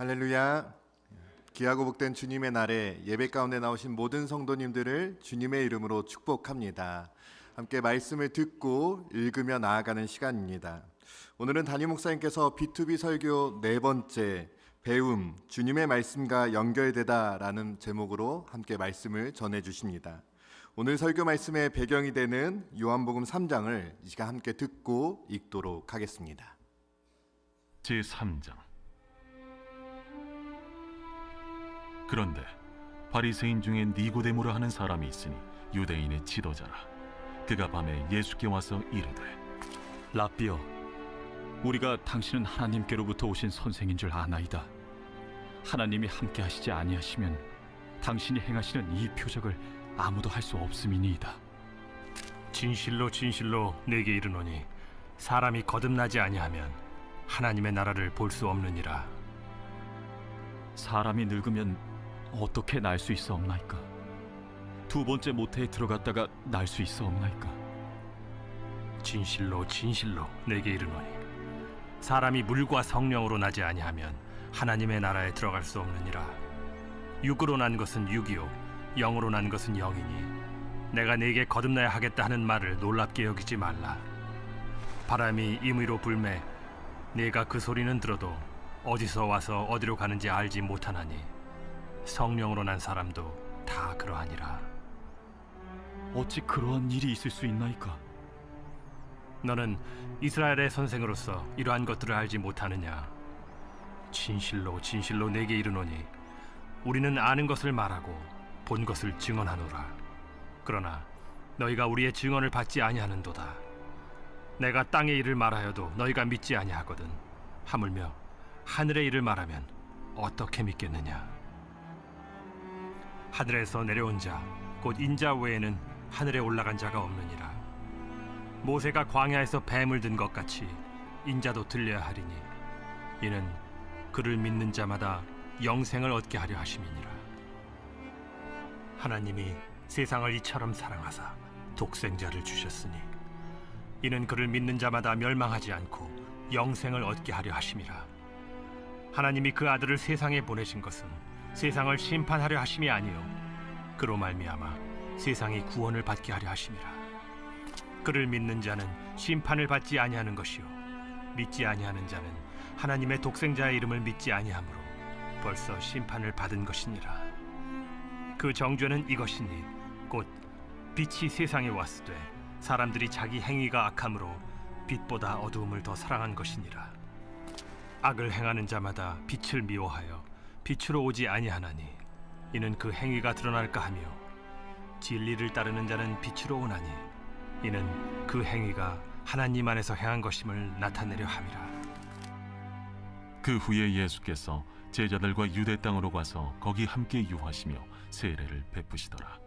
할렐루야. 귀하고 복된 주님의 날에 예배 가운데 나오신 모든 성도님들을 주님의 이름으로 축복합니다. 함께 말씀을 듣고 읽으며 나아가는 시간입니다. 오늘은 담임 목사님께서 B2B 설교 네 번째 배움, 주님의 말씀과 연결되다라는 제목으로 함께 말씀을 전해주십니다. 오늘 설교 말씀의 배경이 되는 요한복음 3장을 이 시간 함께 듣고 읽도록 하겠습니다. 제3장. 그런데 바리새인 중에 니고데모라 하는 사람이 있으니 유대인의 지도자라. 그가 밤에 예수께 와서 이르되, 랍비여, 우리가 당신은 하나님께로부터 오신 선생인 줄 아나이다. 하나님이 함께 하시지 아니하시면 당신이 행하시는 이 표적을 아무도 할 수 없음이니이다. 진실로 진실로 내게 이르노니 사람이 거듭나지 아니하면 하나님의 나라를 볼 수 없느니라. 사람이 늙으면 어떻게 날 수 있사옵나이까? 두 번째 모태에 들어갔다가 날 수 있사옵나이까? 진실로 진실로 내게 이르노니 사람이 물과 성령으로 나지 아니하면 하나님의 나라에 들어갈 수 없느니라. 육으로 난 것은 육이요 영으로 난 것은 영이니 내가 네게 거듭나야 하겠다 하는 말을 놀랍게 여기지 말라. 바람이 임의로 불매 네가 그 소리는 들어도 어디서 와서 어디로 가는지 알지 못하나니 성령으로 난 사람도 다 그러하니라. 어찌 그러한 일이 있을 수 있나이까? 너는 이스라엘의 선생으로서 이러한 것들을 알지 못하느냐? 진실로 진실로 내게 이르노니 우리는 아는 것을 말하고 본 것을 증언하노라. 그러나 너희가 우리의 증언을 받지 아니하는도다. 내가 땅의 일을 말하여도 너희가 믿지 아니하거든. 하물며 하늘의 일을 말하면 어떻게 믿겠느냐? 하늘에서 내려온 자 곧 인자 외에는 하늘에 올라간 자가 없느니라. 모세가 광야에서 뱀을 든 것 같이 인자도 들려야 하리니 이는 그를 믿는 자마다 영생을 얻게 하려 하심이니라. 하나님이 세상을 이처럼 사랑하사 독생자를 주셨으니 이는 그를 믿는 자마다 멸망하지 않고 영생을 얻게 하려 하심이라. 하나님이 그 아들을 세상에 보내신 것은 세상을 심판하려 하심이 아니요 그로 말미암아 세상이 구원을 받게 하려 하심이라. 그를 믿는 자는 심판을 받지 아니하는 것이요 믿지 아니하는 자는 하나님의 독생자의 이름을 믿지 아니하므로 벌써 심판을 받은 것이니라. 그 정죄는 이것이니 곧 빛이 세상에 왔으되 사람들이 자기 행위가 악함으로 빛보다 어두움을 더 사랑한 것이니라. 악을 행하는 자마다 빛을 미워하여 빛으로 오지 아니하나니 이는 그 행위가 드러날까 하며 진리를 따르는 자는 빛으로 오나니 이는 그 행위가 하나님 안에서 행한 것임을 나타내려 함이라. 그 후에 예수께서 제자들과 유대 땅으로 가서 거기 함께 유하시며 세례를 베푸시더라.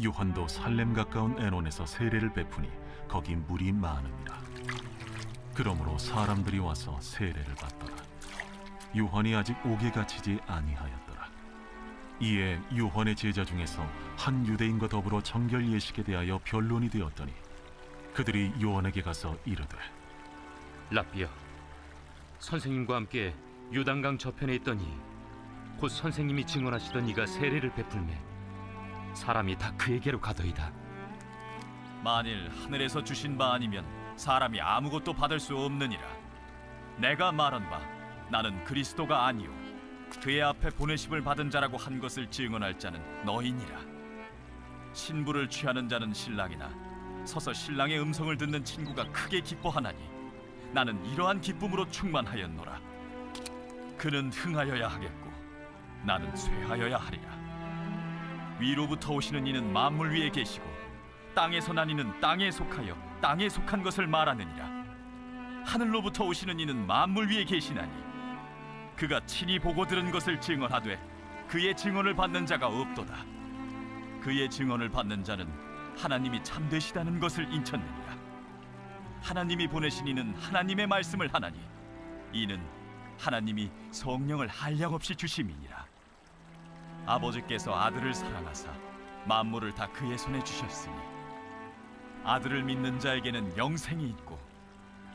요한도 살렘 가까운 에논에서 세례를 베푸니 거기 물이 많으니라. 그러므로 사람들이 와서 세례를 받더라. 요한이 아직 옥에 갇히지 아니하였더라. 이에 요한의 제자 중에서 한 유대인과 더불어 정결 예식에 대하여 변론이 되었더니 그들이 요한에게 가서 이르되, 랍비여, 선생님과 함께 요단강 저편에 있더니 곧 선생님이 증언하시던 이가 세례를 베풀매 사람이 다 그에게로 가더이다. 만일 하늘에서 주신 바 아니면 사람이 아무것도 받을 수 없느니라. 내가 말한 바 나는 그리스도가 아니요 그의 앞에 보내심을 받은 자라고 한 것을 증언할 자는 너희니라. 신부를 취하는 자는 신랑이나 서서 신랑의 음성을 듣는 친구가 크게 기뻐하나니 나는 이러한 기쁨으로 충만하였노라. 그는 흥하여야 하겠고 나는 쇠하여야 하리라. 위로부터 오시는 이는 만물 위에 계시고 땅에서 난 이는 땅에 속하여 땅에 속한 것을 말하느니라. 하늘로부터 오시는 이는 만물 위에 계시나니 그가 친히 보고 들은 것을 증언하되 그의 증언을 받는 자가 없도다. 그의 증언을 받는 자는 하나님이 참되시다는 것을 인쳤느니라. 하나님이 보내신 이는 하나님의 말씀을 하나니 이는 하나님이 성령을 한량없이 주심이니라. 아버지께서 아들을 사랑하사 만물을 다 그의 손에 주셨으니 아들을 믿는 자에게는 영생이 있고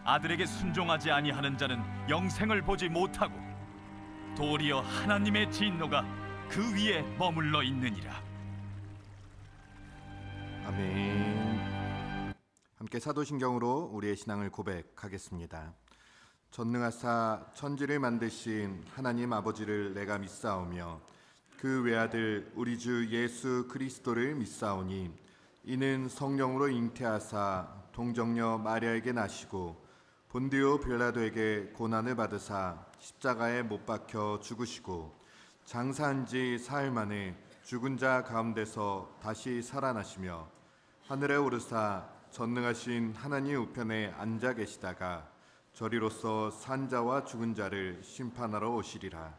아들에게 순종하지 아니하는 자는 영생을 보지 못하고 도리어 하나님의 진노가 그 위에 머물러 있느니라. 아멘. 함께 사도신경으로 우리의 신앙을 고백하겠습니다. 전능하사 천지를 만드신 하나님 아버지를 내가 믿사오며 그 외아들 우리 주 예수 그리스도를 믿사오니 이는 성령으로 잉태하사 동정녀 마리아에게 나시고 본디오 빌라도에게 고난을 받으사 십자가에 못 박혀 죽으시고 장사한 지 사흘 만에 죽은 자 가운데서 다시 살아나시며 하늘에 오르사 전능하신 하나님 우편에 앉아 계시다가 저리로서 산 자와 죽은 자를 심판하러 오시리라.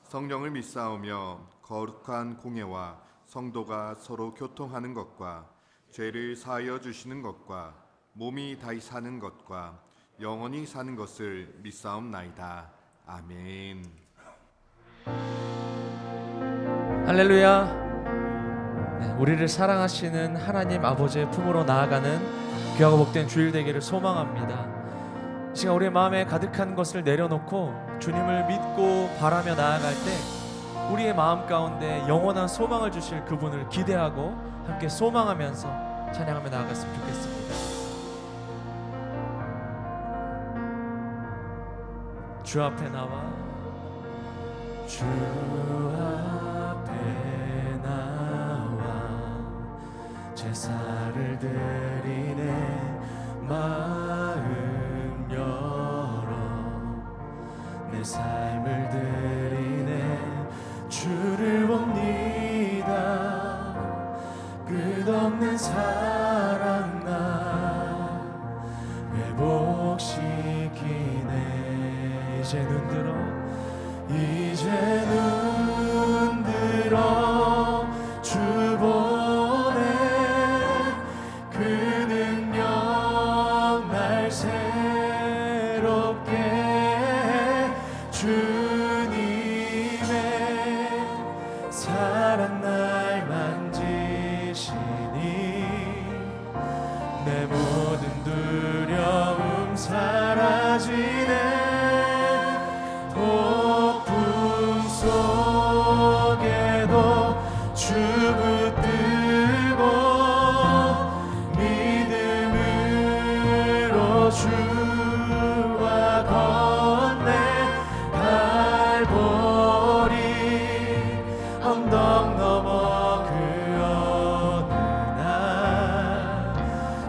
성령을 믿사오며 거룩한 공예와 성도가 서로 교통하는 것과 죄를 사하여 주시는 것과 몸이 다시 사는 것과 영원히 사는 것을 믿사옵나이다. 아멘. 할렐루야. 네, 우리를 사랑하시는 하나님 아버지의 품으로 나아가는 귀하고 복된 주일 되기를 소망합니다. 이 시간 우리의 마음에 가득한 것을 내려놓고 주님을 믿고 바라며 나아갈 때 우리의 마음 가운데 영원한 소망을 주실 그분을 기대하고 함께 소망하면서 찬양하며 나아갔으면 좋겠습니다. 주 앞에 나와 주 앞에 나와 제사를 드리네 마음 열어 내 삶을 드리네 주를 봅니다 끝없는 사랑 나 회복시키네 이제 눈 들어 주 보네 그 능력 날 새롭게 해 주님의 사랑 날 만지시니 내 모든 두려움 사라지네 폭풍 속에도 주 붙들고 믿음으로 주와 건네 갈보리 언덕 넘어 그 어느 날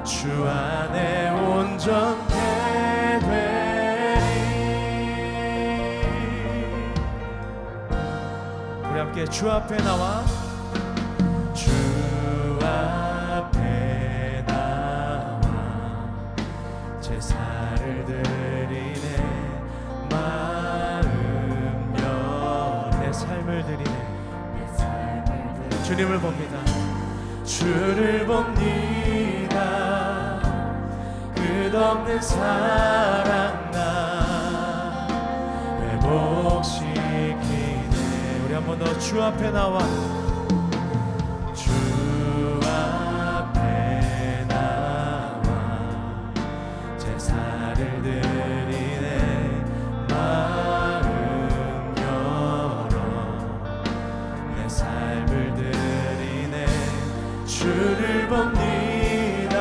주 안에 온전케 함께 주 앞에 나와 주 앞에 나와 제사를 드리네 마음 열 내 삶을 드리네 주님을 봅니다 주를 봅니다 끝없는 사랑 나 회복시키네 한 번 더 주 앞에 나와 주 앞에 나와 제사를 드리네 마음 열어 내 삶을 드리네 주를 봅니다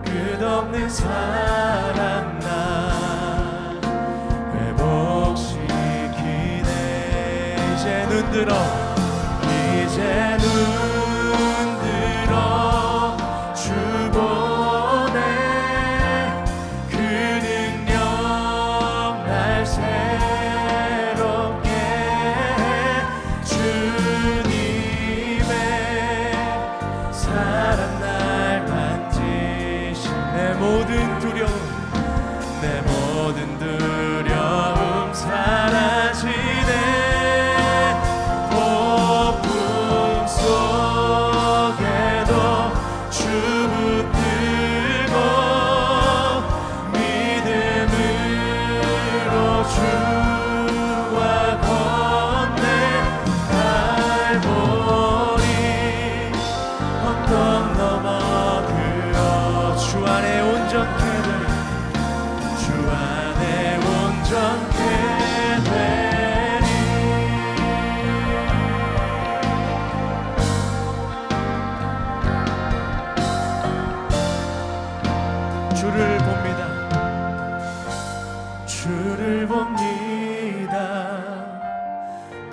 끝없는 사랑 나 이제 눈 들어 주 보네 그 능력 날 새롭게 해 주님의 사랑 날 만지신 내 모든 두려움 사라지네 폭풍 속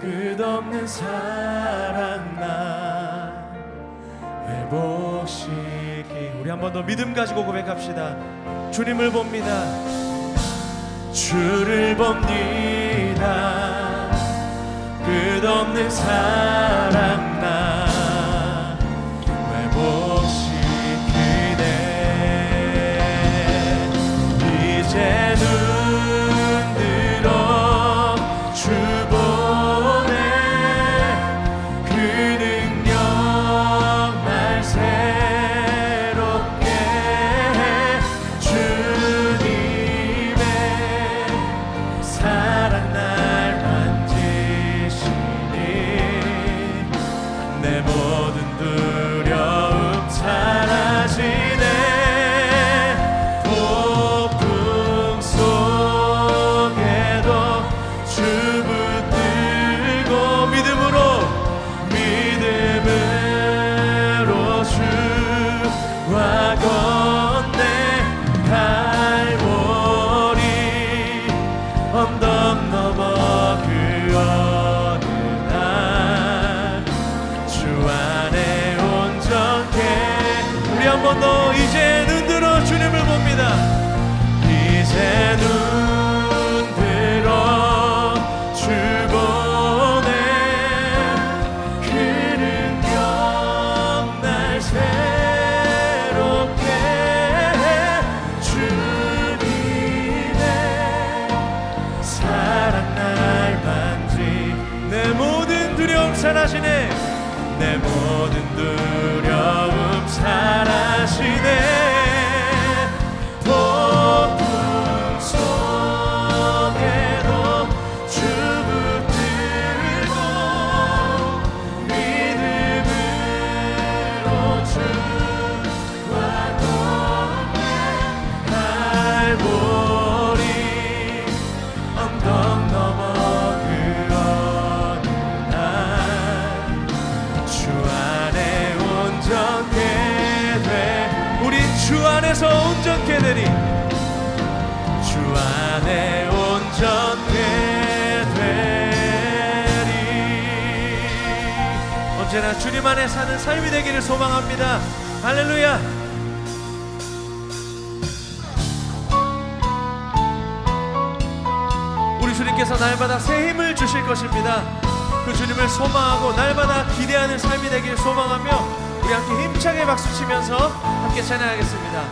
끝없는 사랑 나 회복시키. 우리 한 번 더 믿음 가지고 고백합시다. 주님을 봅니다. 주를 봅니다. 끝없는 사랑 나 회복시키네. 이제 눈 들어 주 보네. 그 능력 날 새롭게 해. 주님의 사랑 날 만지시니 내 모든 두려움 사라지네. 폭풍 속에도 주 붙들고 믿음으로 주와 건네. 갈보리 언덕 넘어 그 어느 날 주 안에 온전케. 우리 한 번 더 이제 눈 들어 주님을 봅니다. 이제 눈 들어 주 보네. 그 능력 날 새롭게 해. 주님의 사랑 날 만지. 내 모든 두려움 사라지네. 내 모든 두려움 사라지네. 폭풍 속에도 주 붙들고 믿음으로 주와 동행. 갈보리 언덕 넘어 그 어느 날 주 안에 온전케 돼. 우리 주 안에서 온전케 되리. 주 안에 온전케 되리. 언제나 주님 안에 사는 삶이 되기를 소망합니다. 할렐루야. 우리 주님께서 날마다 새 힘을 주실 것입니다. 그 주님을 소망하고 날마다 기대하는 삶이 되길 소망하며 우리 함께 힘차게 박수치면서 함께 찬양하겠습니다.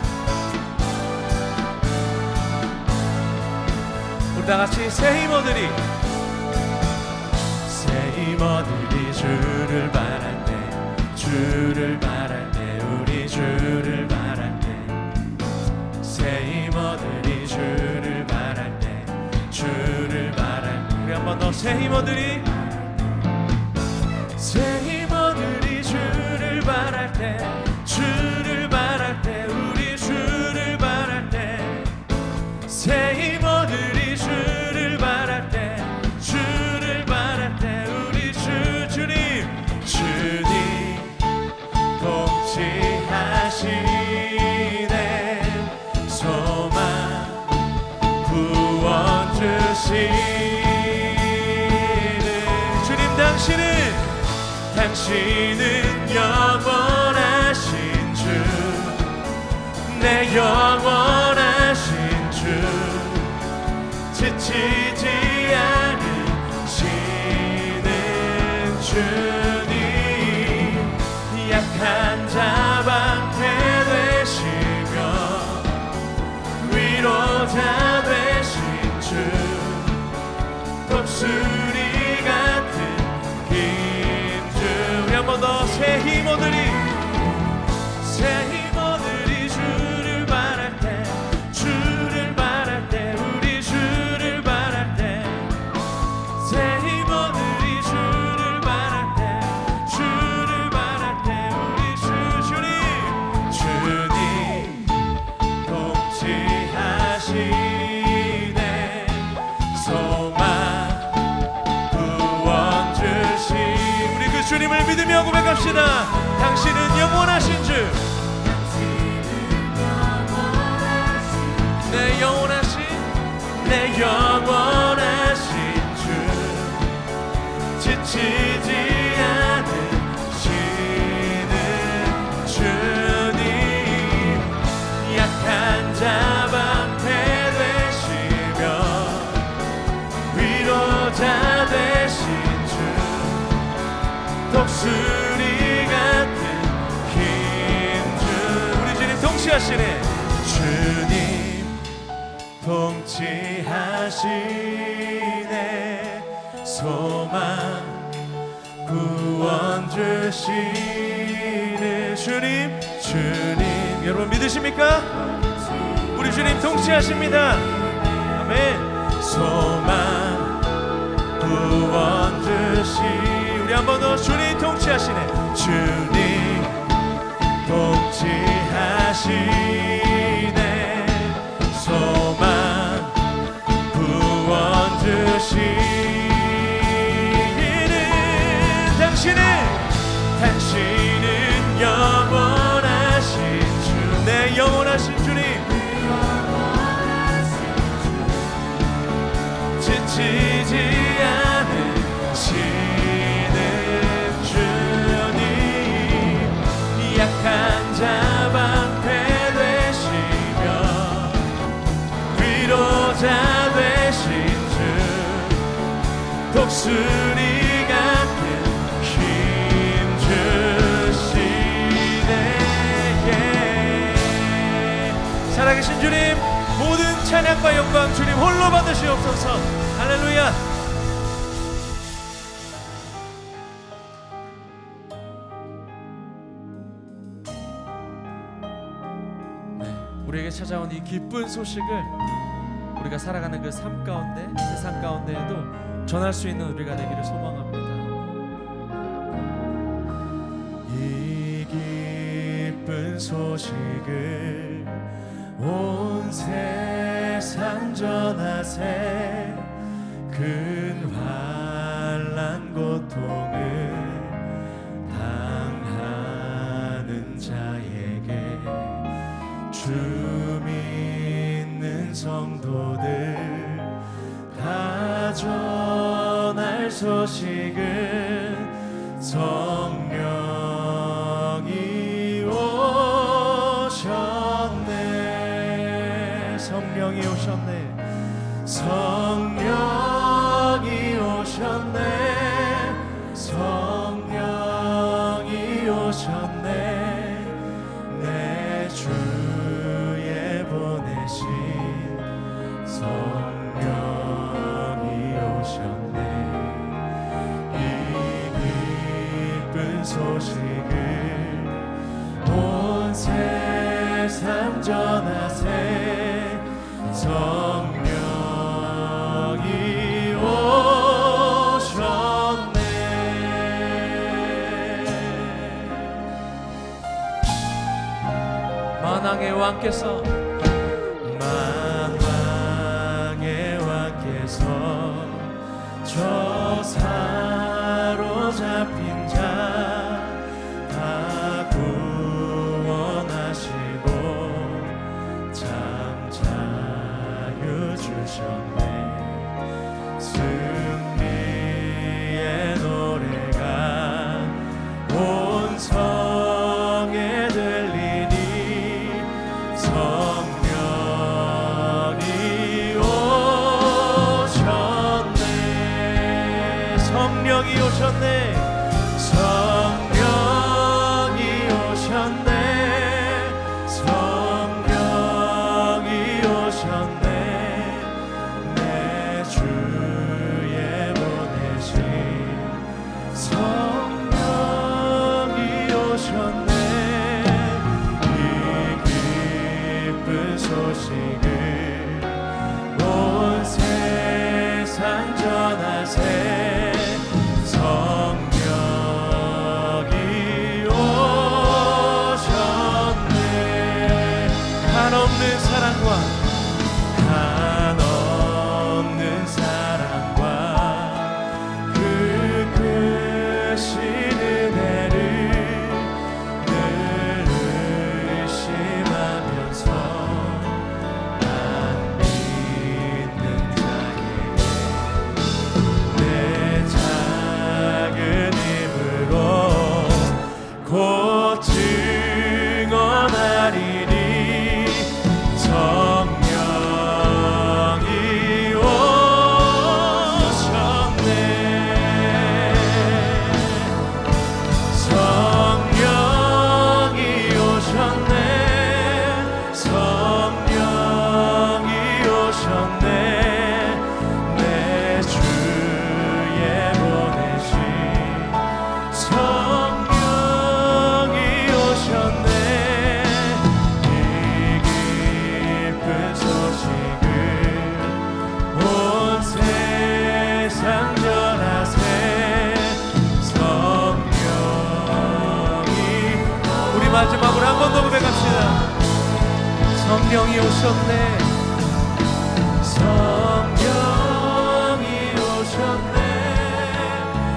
우리 다같이 새 힘어들이 주를 바랄 때, 주를 바랄 때, 우리 주를 바랄 때, 새 힘어들이 주를 바랄 때, 주를 바랄 때. 우리 한 번 더 새 힘어들이 주를 바랄 때, 주를 바랄 때, 우리 주를 바랄 때, 새 힘어들이 주를 바랄 때, 주를 바랄 때, 우리 주님 통치하시네. 소망 구원 주시는 주님, 당신은 영원하신 주, 내 영원하신 주, 지치지 않으시는 주님, 약한 자 방패 되시며 위로자 되신 주, 독수리 같은 힘주. 우리 한 번 더 새 힘어들이 주를 바랄 때, 주를 바랄 때, 우리 주를 바랄 때, 새 힘어들이 주를 바랄 때, 주를 바랄 때, 우리 주님 통치하시네. 소망 구원 주시. 우리 그 주님을 믿으며 고백합시다. 당신은 영원하신 주, 내 영원하신 주, 지치지 않으시는 주님, 약한 자 방패 되시며 위로자 되신 주, 독수리 같은 힘준 우리 주님 통치하시네. 주님 통치하시네. 소망 구원 주시네. 주님 여러분 믿으십니까? 우리 주님 통치하십니다. 아멘. 소망 구원 주시 우리 한 번 더 주님 통치하시네. 주님 통치하시네. 소망 구원 주시는 당신은 영원하신 주, 내 영원하신 주님, 지치지 않으시는 주님, 약한 자 방패 되시며 위로자 되신 주, 독수리 같은 힘 주시네. 살아계신 주님, 모든 찬양과 영광 주님 홀로 받으시옵소서. 할렐루야. 네, 우리에게 찾아온 이 기쁜 소식을 우리가 살아가는 그 삶 가운데, 세상 가운데에도 전할 수 있는 우리가 되기를 소망합니다. 이 기쁜 소식을 온 세상 전하세. 큰 환난 고통을 당하는 자에게 주 믿는 성도들 다 전할 소식은 성령이 오셨네. 성령이 오셨네. 성령이 오셨네. 성령이 오셨네. 내 주에 보내신 성령이 오셨네. 이 기쁜 소식을 온 세상 전하세. 성령이 오셨네. 만왕의 왕께서 저 사로잡힌 자 다 구원하시고 참 자유 주셨네. 승리의 노래가 온 성에 들리니 성령이 오셨네. 성령이 오셨네. 성령이 오셨네. 성령이 오셨네. 내 주에 보내신 성령이 오셨네. 이 기쁜 소식을 온 세상 전하세. 한없는 사랑과 그 크신 은혜를 늘 의심하면서 난 믿는 자에게 내 성령이 오셨네. 성령이 오셨네.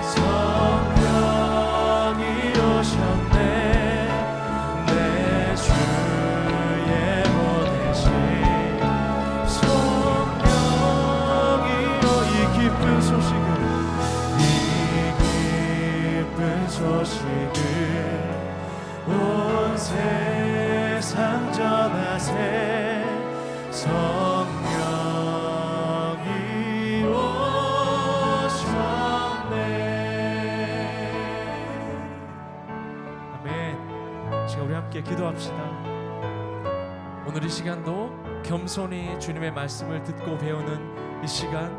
성령이 오셨네. 내 주에 보내신 성령이여. 이 기쁜 소식을 온 세상 전하세. 성령이 오셨네. 아멘. 지금 우리 함께 기도합시다. 오늘 이 시간도 겸손히 주님의 말씀을 듣고 배우는 이 시간,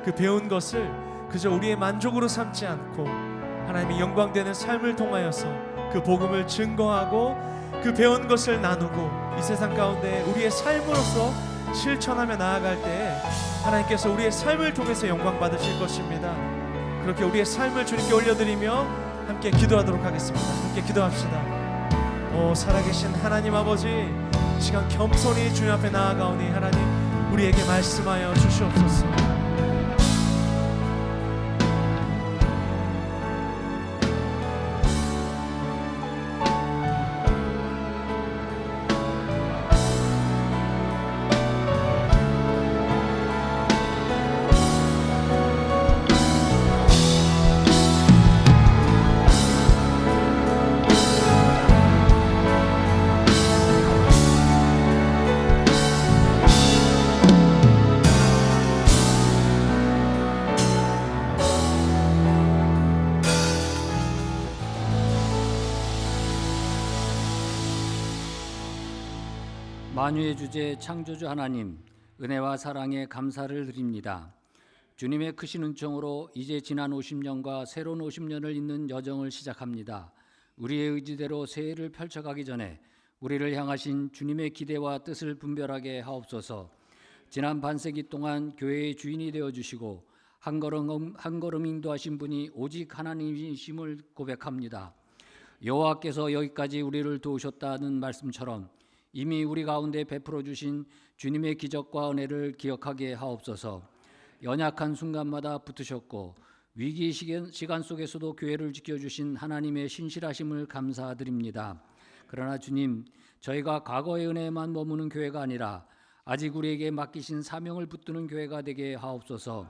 그 배운 것을 그저 우리의 만족으로 삼지 않고 하나님의 영광되는 삶을 통하여서 그 복음을 증거하고 그 배운 것을 나누고 이 세상 가운데 우리의 삶으로서 실천하며 나아갈 때 하나님께서 우리의 삶을 통해서 영광 받으실 것입니다. 그렇게 우리의 삶을 주님께 올려드리며 함께 기도하도록 하겠습니다. 함께 기도합시다. 오 살아계신 하나님 아버지, 이 시간 겸손히 주님 앞에 나아가오니 하나님 우리에게 말씀하여 주시옵소서. 만유의 주제 창조주 하나님, 은혜와 사랑에 감사를 드립니다. 주님의 크신 은총으로 이제 지난 50년과 새로운 50년을 잇는 여정을 시작합니다. 우리의 의지대로 새해를 펼쳐가기 전에 우리를 향하신 주님의 기대와 뜻을 분별하게 하옵소서. 지난 반세기 동안 교회의 주인이 되어주시고 한 걸음 인도하신 분이 오직 하나님이심을 고백합니다. 여호와께서 여기까지 우리를 도우셨다는 말씀처럼 이미 우리 가운데 베풀어 주신 주님의 기적과 은혜를 기억하게 하옵소서. 연약한 순간마다 붙으셨고 위기 시간 속에서도 교회를 지켜주신 하나님의 신실하심을 감사드립니다. 그러나 주님, 저희가 과거의 은혜에만 머무는 교회가 아니라 아직 우리에게 맡기신 사명을 붙드는 교회가 되게 하옵소서.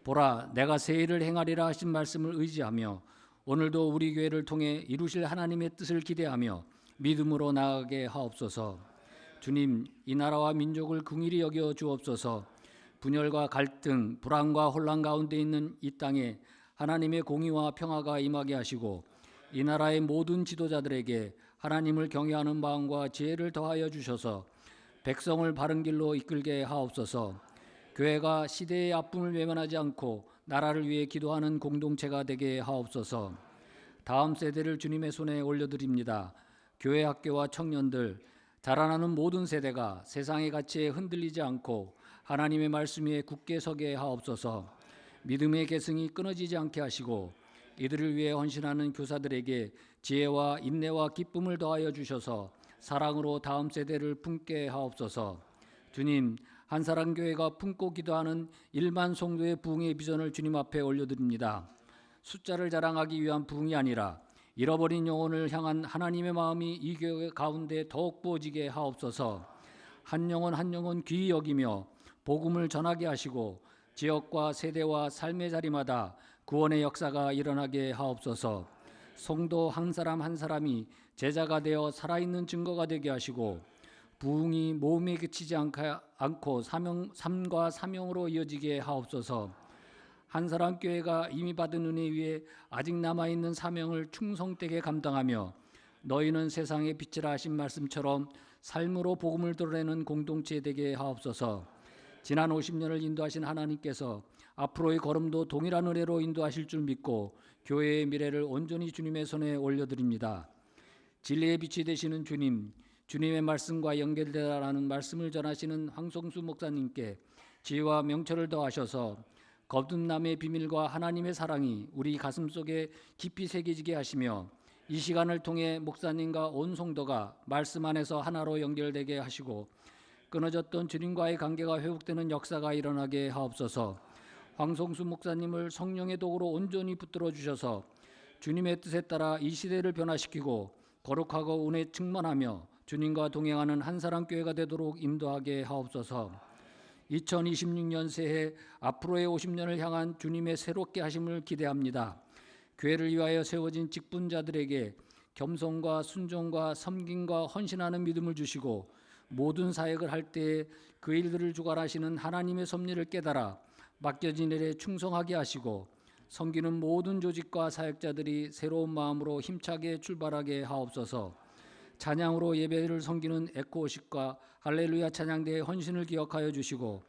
보라, 내가 새 일을 행하리라 하신 말씀을 의지하며 오늘도 우리 교회를 통해 이루실 하나님의 뜻을 기대하며 믿음으로 나아가게 하옵소서. 주님, 이 나라와 민족을 긍휼히 여겨 주옵소서. 분열과 갈등, 불안과 혼란 가운데 있는 이 땅에 하나님의 공의와 평화가 임하게 하시고 이 나라의 모든 지도자들에게 하나님을 경외하는 마음과 지혜를 더하여 주셔서 백성을 바른 길로 이끌게 하옵소서. 교회가 시대의 아픔을 외면하지 않고 나라를 위해 기도하는 공동체가 되게 하옵소서. 다음 세대를 주님의 손에 올려드립니다. 교회 학교와 청년들, 자라나는 모든 세대가 세상의 가치에 흔들리지 않고 하나님의 말씀 위에 굳게 서게 하옵소서. 믿음의 계승이 끊어지지 않게 하시고 이들을 위해 헌신하는 교사들에게 지혜와 인내와 기쁨을 더하여 주셔서 사랑으로 다음 세대를 품게 하옵소서. 주님, 한사랑교회가 품고 기도하는 1만 성도의 부흥의 비전을 주님 앞에 올려드립니다. 숫자를 자랑하기 위한 부흥이 아니라 잃어버린 영혼을 향한 하나님의 마음이 이 교회 가운데 더욱 부어지게 하옵소서. 한 영혼 귀히 여기며 복음을 전하게 하시고 지역과 세대와 삶의 자리마다 구원의 역사가 일어나게 하옵소서. 성도 한 사람 한 사람이 제자가 되어 살아있는 증거가 되게 하시고 부흥이 모험에 그치지 않고 삶과 사명으로 이어지게 하옵소서. 한사람 교회가 이미 받은 은혜 위에 아직 남아있는 사명을 충성되게 감당하며 너희는 세상의 빛이라 하신 말씀처럼 삶으로 복음을 드러내는 공동체 되게 하옵소서. 지난 50년을 인도하신 하나님께서 앞으로의 걸음도 동일한 은혜로 인도하실 줄 믿고 교회의 미래를 온전히 주님의 손에 올려드립니다. 진리의 빛이 되시는 주님, 주님의 말씀과 연결되라는 말씀을 전하시는 황성수 목사님께 지혜와 명철을 더하셔서 거듭남의 비밀과 하나님의 사랑이 우리 가슴 속에 깊이 새겨지게 하시며 이 시간을 통해 목사님과 온 성도가 말씀 안에서 하나로 연결되게 하시고 끊어졌던 주님과의 관계가 회복되는 역사가 일어나게 하옵소서. 황성수 목사님을 성령의 도구로 온전히 붙들어 주셔서 주님의 뜻에 따라 이 시대를 변화시키고 거룩하고 은혜 충만하며 주님과 동행하는 한사람 교회가 되도록 인도하게 하옵소서. 2026년 새해 앞으로의 50년을 향한 주님의 새롭게 하심을 기대합니다. 교회를 위하여 세워진 직분자들에게 겸손과 순종과 섬김과 헌신하는 믿음을 주시고 모든 사역을 할 때에 그 일들을 주관하시는 하나님의 섭리를 깨달아 맡겨진 일에 충성하게 하시고 섬기는 모든 조직과 사역자들이 새로운 마음으로 힘차게 출발하게 하옵소서. 찬양으로 예배를 섬기는 에코오십과 할렐루야 찬양대의 헌신을 기억하여 주시고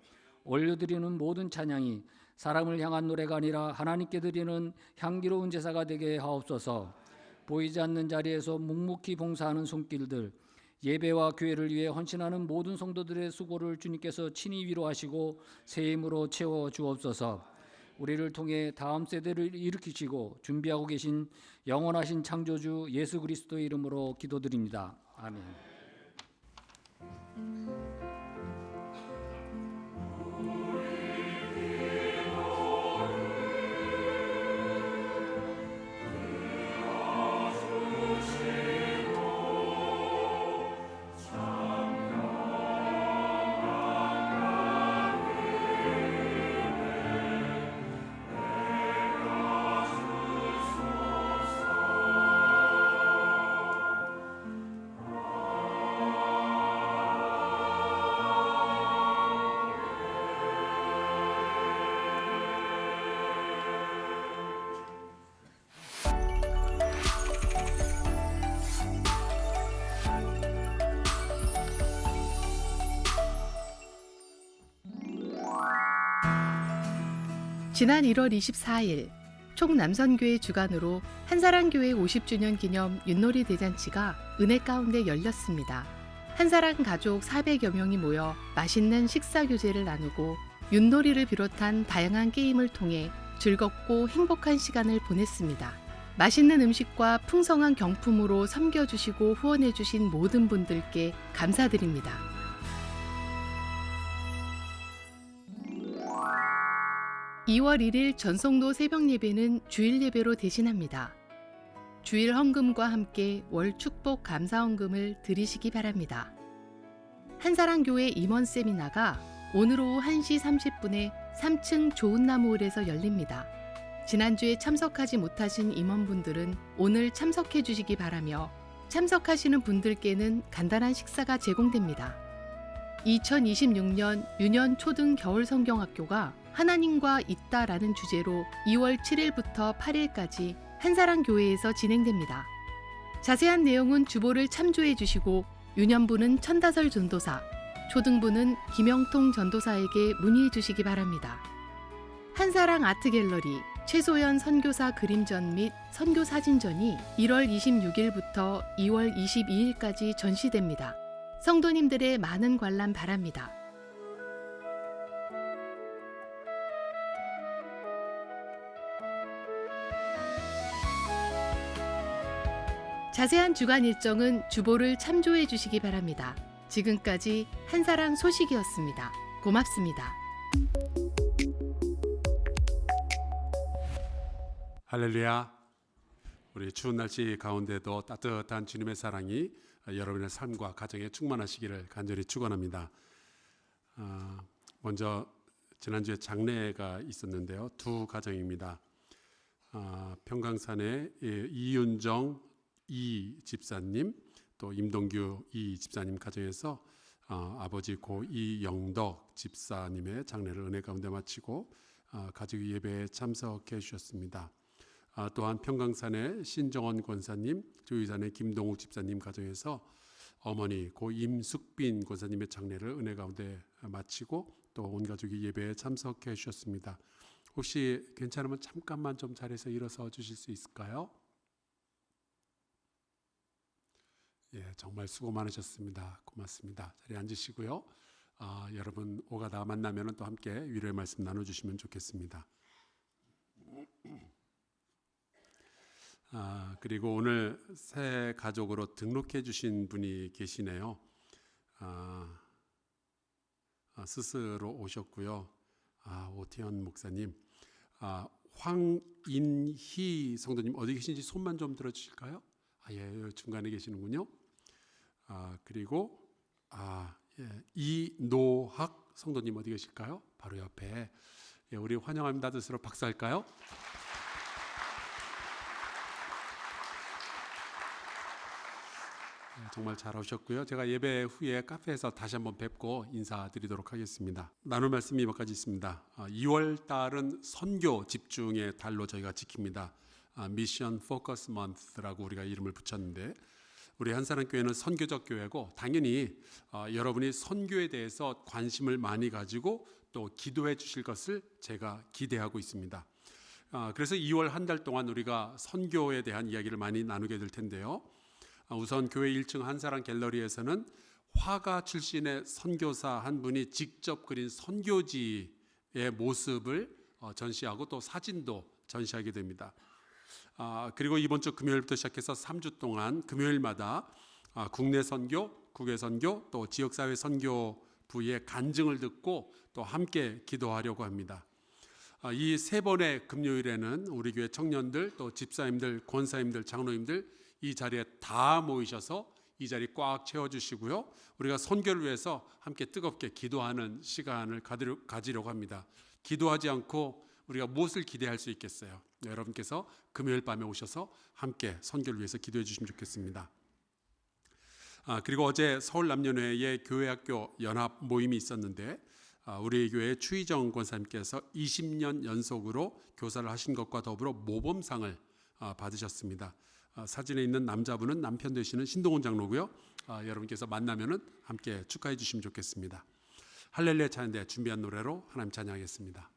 올려드리는 모든 찬양이 사람을 향한 노래가 아니라 하나님께 드리는 향기로운 제사가 되게 하옵소서. 보이지 않는 자리에서 묵묵히 봉사하는 손길들, 예배와 교회를 위해 헌신하는 모든 성도들의 수고를 주님께서 친히 위로하시고 새 힘으로 채워 주옵소서. 우리를 통해 다음 세대를 일으키시고 준비하고 계신 영원하신 창조주 예수 그리스도의 이름으로 기도드립니다. 아멘. 지난 1월 24일 총남선교회 주관으로 한사랑교회 50주년 기념 윷놀이 대잔치가 은혜 가운데 열렸습니다. 한사랑 가족 400여 명이 모여 맛있는 식사 교제를 나누고 윷놀이를 비롯한 다양한 게임을 통해 즐겁고 행복한 시간을 보냈습니다. 맛있는 음식과 풍성한 경품으로 섬겨주시고 후원해주신 모든 분들께 감사드립니다. (2월 1일) 전성도 새벽 예배는 주일 예배로 대신합니다. 주일 헌금과 함께 월 축복 감사 헌금을 드리시기 바랍니다. 한사랑교회 임원 세미나가 오늘 오후 1시 30분에 3층 좋은나무홀에서 열립니다. 지난주에 참석하지 못하신 임원분들은 오늘 참석해 주시기 바라며 참석하시는 분들께는 간단한 식사가 제공됩니다. 2026년 유년 초등 겨울 성경학교가 하나님과 있다라는 주제로 2월 7일부터 8일까지 한사랑교회에서 진행됩니다. 자세한 내용은 주보를 참조해 주시고 유년부는 천다설 전도사, 초등부는 김영통 전도사에게 문의해 주시기 바랍니다. 한사랑 아트갤러리 최소연 선교사 그림전 및 선교 사진전이 1월 26일부터 2월 22일까지 전시됩니다. 성도님들의 많은 관람 바랍니다. 자세한 주간 일정은 주보를 참조해 주시기 바랍니다. 지금까지 한사랑 소식이었습니다. 고맙습니다. 할렐루야. 우리 추운 날씨 가운데도 따뜻한 주님의 사랑이 여러분의 삶과 가정에 충만하시기를 간절히 축원합니다. 먼저 지난주에 장례가 있었는데요. 두 가정입니다. 평강산의 이윤정 이 집사님, 또 임동규 이 집사님 가정에서 아버지 고 이영덕 집사님의 장례를 은혜 가운데 마치고 가족 예배에 참석해 주셨습니다. 또한 평강산의 신정원 권사님, 조유산의 김동욱 집사님 가정에서 어머니 고 임숙빈 권사님의 장례를 은혜 가운데 마치고 또 온 가족이 예배에 참석해 주셨습니다. 혹시 괜찮으면 잠깐만 좀 자리에서 일어서 주실 수 있을까요? 예, 정말 수고 많으셨습니다. 고맙습니다. 자리에 앉으시고요. 여러분 오가다 만나면 또 함께 위로의 말씀 나눠주시면 좋겠습니다. 그리고 오늘 새 가족으로 등록해 주신 분이 계시네요. 스스로 오셨고요. 오태현 목사님, 황인희 성도님 어디 계신지 손만 좀 들어주실까요? 예, 중간에 계시는군요. 그리고 이노학 성도님 어디 계실까요? 바로 옆에. 예, 우리 환영합니다. 뜻으로 박수할까요? 정말 잘 오셨고요. 제가 예배 후에 카페에서 다시 한번 뵙고 인사드리도록 하겠습니다. 나눌 말씀이 몇 가지 있습니다. 2월 달은 선교 집중의 달로 저희가 지킵니다. 미션 포커스 먼스라고 우리가 이름을 붙였는데, 우리 한사랑교회는 선교적 교회고 당연히 여러분이 선교에 대해서 관심을 많이 가지고 또 기도해 주실 것을 제가 기대하고 있습니다. 그래서 2월 한 달 동안 우리가 선교에 대한 이야기를 많이 나누게 될 텐데요. 우선 교회 1층 한사랑 갤러리에서는 화가 출신의 선교사 한 분이 직접 그린 선교지의 모습을 전시하고 또 사진도 전시하게 됩니다. 그리고 이번 주 금요일부터 시작해서 3주 동안 금요일마다 국내 선교, 국외 선교, 또 지역사회 선교부의 간증을 듣고 또 함께 기도하려고 합니다. 이 세 번의 금요일에는 우리 교회 청년들, 또 집사님들, 권사님들, 장로님들 이 자리에 다 모이셔서 이 자리 꽉 채워주시고요. 우리가 선교를 위해서 함께 뜨겁게 기도하는 시간을 가지려고 합니다. 기도하지 않고 우리가 무엇을 기대할 수 있겠어요? 여러분께서 금요일 밤에 오셔서 함께 선교를 위해서 기도해 주시면 좋겠습니다. 그리고 어제 서울 남녀회의 교회학교 연합 모임이 있었는데, 우리 교회 추희정 권사님께서 20년 연속으로 교사를 하신 것과 더불어 모범상을 받으셨습니다. 사진에 있는 남자분은 남편 되시는 신동훈 장로고요. 여러분께서 만나면은 함께 축하해 주시면 좋겠습니다. 할렐루야 찬양대 준비한 노래로 하나님 찬양하겠습니다.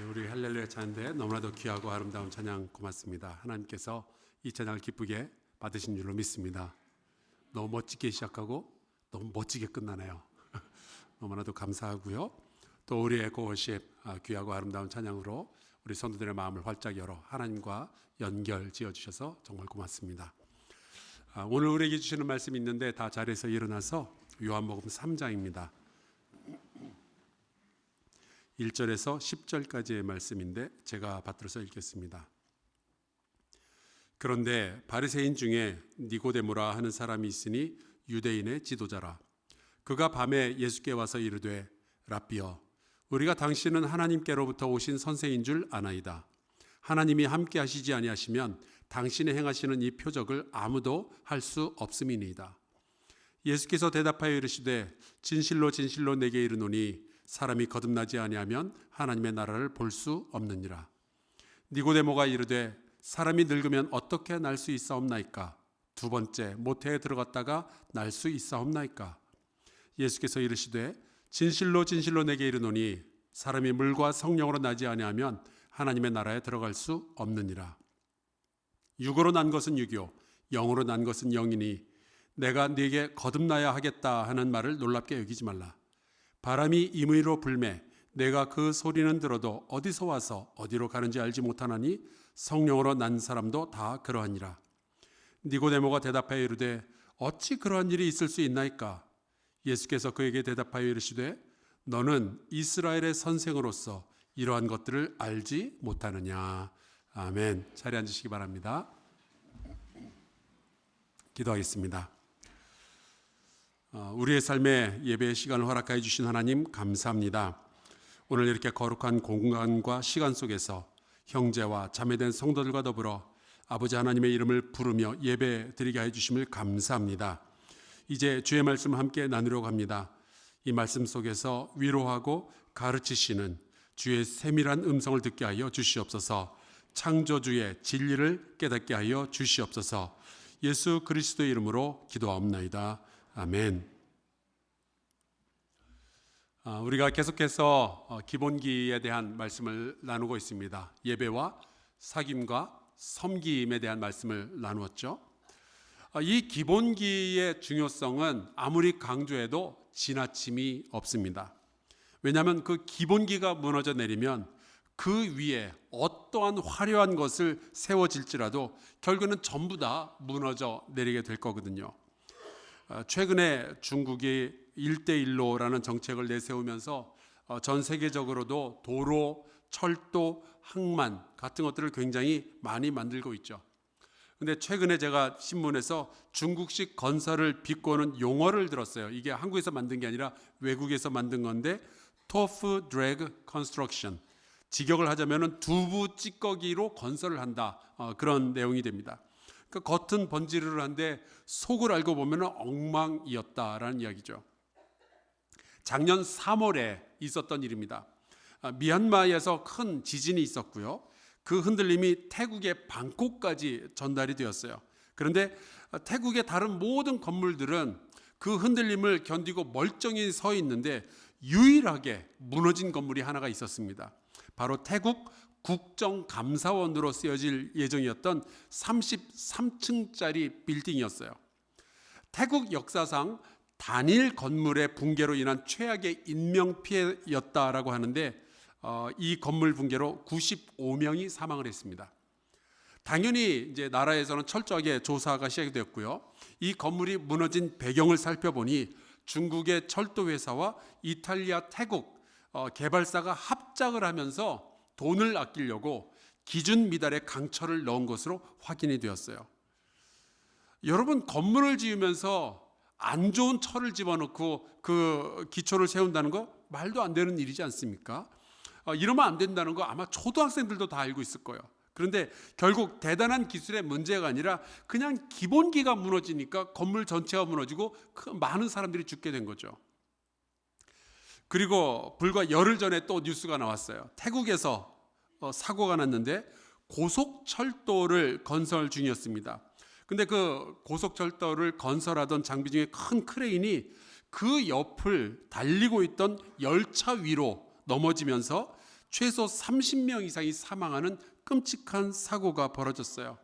우리 할렐루야 찬양대 너무나도 귀하고 아름다운 찬양 고맙습니다. 하나님께서 이 찬양을 기쁘게 받으신 줄로 믿습니다. 너무 멋지게 시작하고 너무 멋지게 끝나네요. 너무나도 감사하고요. 또 우리의 고워십 귀하고 아름다운 찬양으로 우리 성도들의 마음을 활짝 열어 하나님과 연결 지어주셔서 정말 고맙습니다. 오늘 우리에게 주시는 말씀이 있는데 다 자리에서 일어나서 요한복음 3장입니다. 1절에서 10절까지의 말씀인데 제가 받들어서 읽겠습니다. 그런데 바리새인 중에 니고데모라 하는 사람이 있으니 유대인의 지도자라. 그가 밤에 예수께 와서 이르되 랍비여, 우리가 당신은 하나님께로부터 오신 선생인 줄 아나이다. 하나님이 함께 하시지 아니하시면 당신의 행하시는 이 표적을 아무도 할 수 없음이니이다. 예수께서 대답하여 이르시되 진실로 진실로 내게 이르노니 사람이 거듭나지 아니하면 하나님의 나라를 볼 수 없느니라. 니고데모가 이르되 사람이 늙으면 어떻게 날 수 있사옵나이까? 두 번째 모태에 들어갔다가 날 수 있사옵나이까? 예수께서 이르시되 진실로 진실로 내게 이르노니 사람이 물과 성령으로 나지 아니하면 하나님의 나라에 들어갈 수 없느니라. 육으로 난 것은 육이요 영으로 난 것은 영이니 내가 네게 거듭나야 하겠다 하는 말을 놀랍게 여기지 말라. 바람이 임의로 불매 내가 그 소리는 들어도 어디서 와서 어디로 가는지 알지 못하나니 성령으로 난 사람도 다 그러하니라. 니고데모가 대답하여 이르되 어찌 그러한 일이 있을 수 있나이까? 예수께서 그에게 대답하여 이르시되 너는 이스라엘의 선생으로서 이러한 것들을 알지 못하느냐. 아멘. 자리에 앉으시기 바랍니다. 기도하겠습니다. 우리의 삶에 예배의 시간을 허락하여 주신 하나님 감사합니다. 오늘 이렇게 거룩한 공간과 시간 속에서 형제와 자매된 성도들과 더불어 아버지 하나님의 이름을 부르며 예배 드리게 해 주심을 감사합니다. 이제 주의 말씀을 함께 나누려고 합니다. 이 말씀 속에서 위로하고 가르치시는 주의 세밀한 음성을 듣게 하여 주시옵소서. 창조주의 진리를 깨닫게 하여 주시옵소서. 예수 그리스도의 이름으로 기도하옵나이다. 아멘. 우리가 계속해서 기본기에 대한 말씀을 나누고 있습니다. 예배와 사귐과 섬김에 대한 말씀을 나누었죠. 이 기본기의 중요성은 아무리 강조해도 지나침이 없습니다. 왜냐하면 그 기본기가 무너져 내리면 그 위에 어떠한 화려한 것을 세워질지라도 결국은 전부 다 무너져 내리게 될 거거든요. 최근에 중국이 1대1로라는 정책을 내세우면서 전 세계적으로도 도로, 철도, 항만 같은 것들을 굉장히 많이 만들고 있죠. 근데 최근에 제가 신문에서 중국식 건설을 비꼬는 용어를 들었어요. 이게 한국에서 만든 게 아니라 외국에서 만든 건데 토프 드래그 컨스트럭션. 직역을 하자면은 두부 찌꺼기로 건설을 한다. 그런 내용이 됩니다. 그러니까 겉은 번지르르한데 속을 알고 보면 엉망이었다라는 이야기죠. 작년 3월에 있었던 일입니다. 미얀마에서 큰 지진이 있었고요. 그 흔들림이 태국의 방콕까지 전달이 되었어요. 그런데 태국의 다른 모든 건물들은 그 흔들림을 견디고 멀쩡히 서 있는데 유일하게 무너진 건물이 하나가 있었습니다. 바로 태국 국정감사원으로 쓰여질 예정이었던 33층짜리 빌딩이었어요. 태국 역사상 단일 건물의 붕괴로 인한 최악의 인명피해였다라고 하는데 이 건물 붕괴로 95명이 사망을 했습니다. 당연히 이제 나라에서는 철저하게 조사가 시작되었고요. 이 건물이 무너진 배경을 살펴보니 중국의 철도 회사와 이탈리아, 태국 개발사가 합작을 하면서 돈을 아끼려고 기준 미달의 강철을 넣은 것으로 확인이 되었어요. 여러분, 건물을 지으면서 안 좋은 철을 집어넣고 그 기초를 세운다는 거 말도 안 되는 일이지 않습니까? 이러면 안 된다는 거 아마 초등학생들도 다 알고 있을 거예요. 그런데 결국 대단한 기술의 문제가 아니라 그냥 기본기가 무너지니까 건물 전체가 무너지고 많은 사람들이 죽게 된 거죠. 그리고 불과 열흘 전에 또 뉴스가 나왔어요. 태국에서 사고가 났는데 고속철도를 건설 중이었습니다. 근데 그 고속철도를 건설하던 장비 중에 큰 크레인이 그 옆을 달리고 있던 열차 위로 넘어지면서 최소 30명 이상이 사망하는 끔찍한 사고가 벌어졌어요.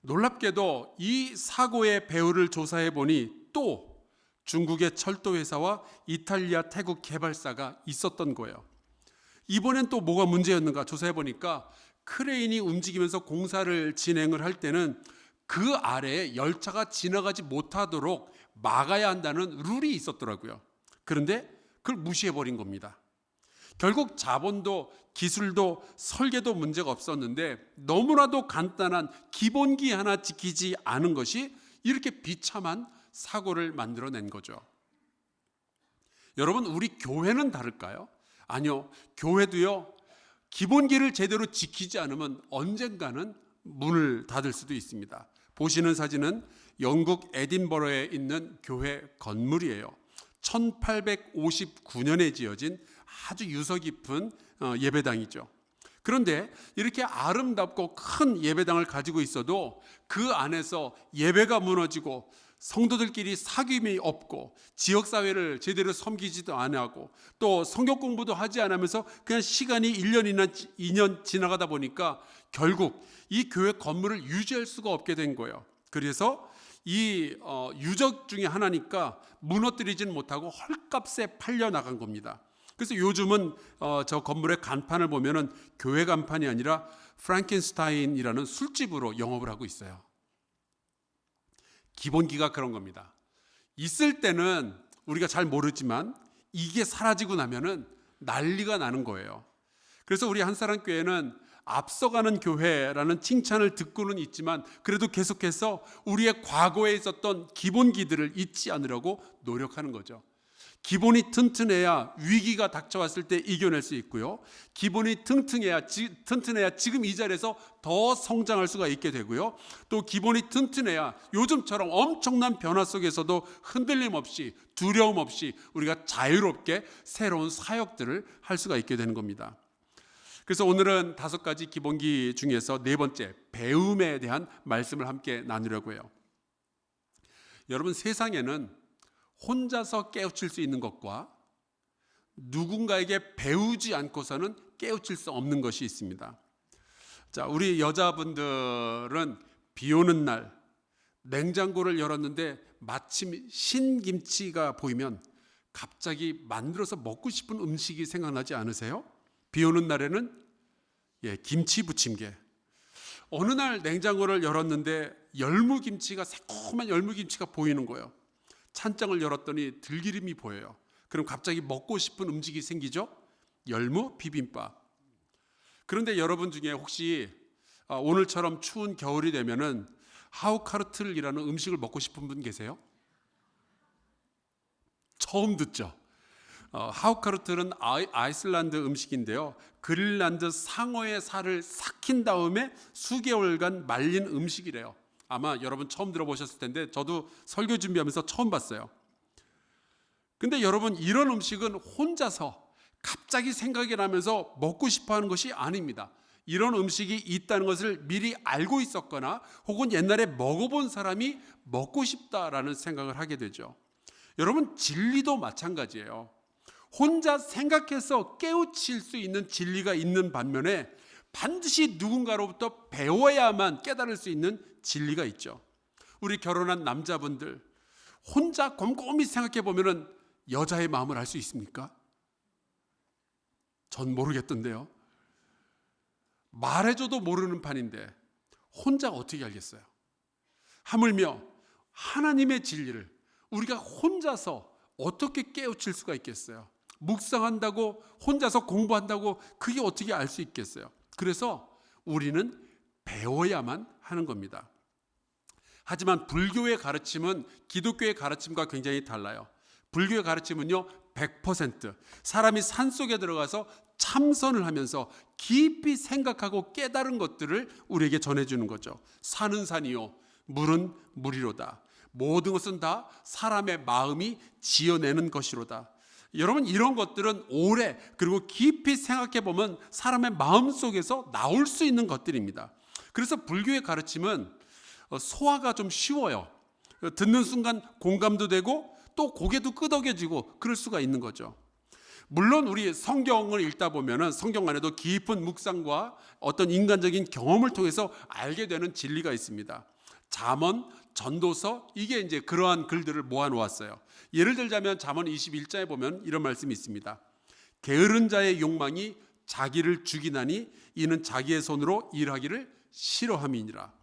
놀랍게도 이 사고의 배후를 조사해 보니 또 중국의 철도회사와 이탈리아, 태국 개발사가 있었던 거예요. 이번엔 또 뭐가 문제였는가 조사해 보니까 크레인이 움직이면서 공사를 진행을 할 때는 그 아래에 열차가 지나가지 못하도록 막아야 한다는 룰이 있었더라고요. 그런데 그걸 무시해 버린 겁니다. 결국 자본도 기술도 설계도 문제가 없었는데 너무나도 간단한 기본기 하나 지키지 않은 것이 이렇게 비참한 사고를 만들어낸 거죠. 여러분, 우리 교회는 다를까요? 아니요. 교회도요, 기본기를 제대로 지키지 않으면 언젠가는 문을 닫을 수도 있습니다. 보시는 사진은 영국 에딘버러에 있는 교회 건물이에요. 1859년에 지어진 아주 유서 깊은 예배당이죠. 그런데 이렇게 아름답고 큰 예배당을 가지고 있어도 그 안에서 예배가 무너지고 성도들끼리 사귐이 없고 지역사회를 제대로 섬기지도 않고 또 성경 공부도 하지 않으면서 그냥 시간이 1년이나 2년 지나가다 보니까 결국 이 교회 건물을 유지할 수가 없게 된 거예요. 그래서 이 유적 중에 하나니까 무너뜨리지는 못하고 헐값에 팔려나간 겁니다. 그래서 요즘은 저 건물의 간판을 보면은 교회 간판이 아니라 프랑켄스타인이라는 술집으로 영업을 하고 있어요. 기본기가 그런 겁니다. 있을 때는 우리가 잘 모르지만 이게 사라지고 나면은 난리가 나는 거예요. 그래서 우리 한사랑교회는 앞서가는 교회라는 칭찬을 듣고는 있지만 그래도 계속해서 우리의 과거에 있었던 기본기들을 잊지 않으려고 노력하는 거죠. 기본이 튼튼해야 위기가 닥쳐왔을 때 이겨낼 수 있고요. 기본이 튼튼해야 지금 이 자리에서 더 성장할 수가 있게 되고요. 또 기본이 튼튼해야 요즘처럼 엄청난 변화 속에서도 흔들림 없이 두려움 없이 우리가 자유롭게 새로운 사역들을 할 수가 있게 되는 겁니다. 그래서 오늘은 5가지 기본기 중에서 4번째, 배움에 대한 말씀을 함께 나누려고 해요. 여러분, 세상에는 혼자서 깨우칠 수 있는 것과 누군가에게 배우지 않고서는 깨우칠 수 없는 것이 있습니다. 자, 우리 여자분들은 비 오는 날 냉장고를 열었는데 마침 신김치가 보이면 갑자기 만들어서 먹고 싶은 음식이 생각나지 않으세요? 비 오는 날에는 김치 부침개. 어느 날 냉장고를 열었는데 열무김치가, 새콤한 열무김치가 보이는 거예요. 찬장을 열었더니 들기름이 보여요. 그럼 갑자기 먹고 싶은 음식이 생기죠? 열무 비빔밥. 그런데 여러분 중에 혹시 오늘처럼 추운 겨울이 되면은 하우카르틀이라는 음식을 먹고 싶은 분 계세요? 처음 듣죠? 하우카르틀은 아이슬란드 음식인데요. 그린란드 상어의 살을 삭힌 다음에 수개월간 말린 음식이래요. 아마 여러분 처음 들어보셨을 텐데 저도 설교 준비하면서 처음 봤어요. 근데 여러분, 이런 음식은 혼자서 갑자기 생각이 나면서 먹고 싶어 하는 것이 아닙니다. 이런 음식이 있다는 것을 미리 알고 있었거나 혹은 옛날에 먹어본 사람이 먹고 싶다라는 생각을 하게 되죠. 여러분, 진리도 마찬가지예요. 혼자 생각해서 깨우칠 수 있는 진리가 있는 반면에 반드시 누군가로부터 배워야만 깨달을 수 있는 진리가 있죠. 우리 결혼한 남자분들, 혼자 곰곰이 생각해 보면은 여자의 마음을 알 수 있습니까? 전 모르겠던데요. 말해줘도 모르는 판인데 혼자 어떻게 알겠어요? 하물며 하나님의 진리를 우리가 혼자서 어떻게 깨우칠 수가 있겠어요? 묵상한다고, 혼자서 공부한다고 그게 어떻게 알 수 있겠어요? 그래서 우리는 배워야만 하는 겁니다. 하지만 불교의 가르침은 기독교의 가르침과 굉장히 달라요. 불교의 가르침은요, 100% 사람이 산속에 들어가서 참선을 하면서 깊이 생각하고 깨달은 것들을 우리에게 전해주는 거죠. 산은 산이요, 물은 물이로다. 모든 것은 다 사람의 마음이 지어내는 것이로다. 여러분, 이런 것들은 오래 그리고 깊이 생각해 보면 사람의 마음 속에서 나올 수 있는 것들입니다. 그래서 불교의 가르침은 소화가 좀 쉬워요. 듣는 순간 공감도 되고 또 고개도 끄덕여지고 그럴 수가 있는 거죠. 물론 우리 성경을 읽다 보면은 성경 안에도 깊은 묵상과 어떤 인간적인 경험을 통해서 알게 되는 진리가 있습니다. 잠언, 전도서, 이게 이제 그러한 글들을 모아 놓았어요. 예를 들자면 잠언 21장에 보면 이런 말씀이 있습니다. 게으른 자의 욕망이 자기를 죽이나니 이는 자기의 손으로 일하기를 싫어함이니라.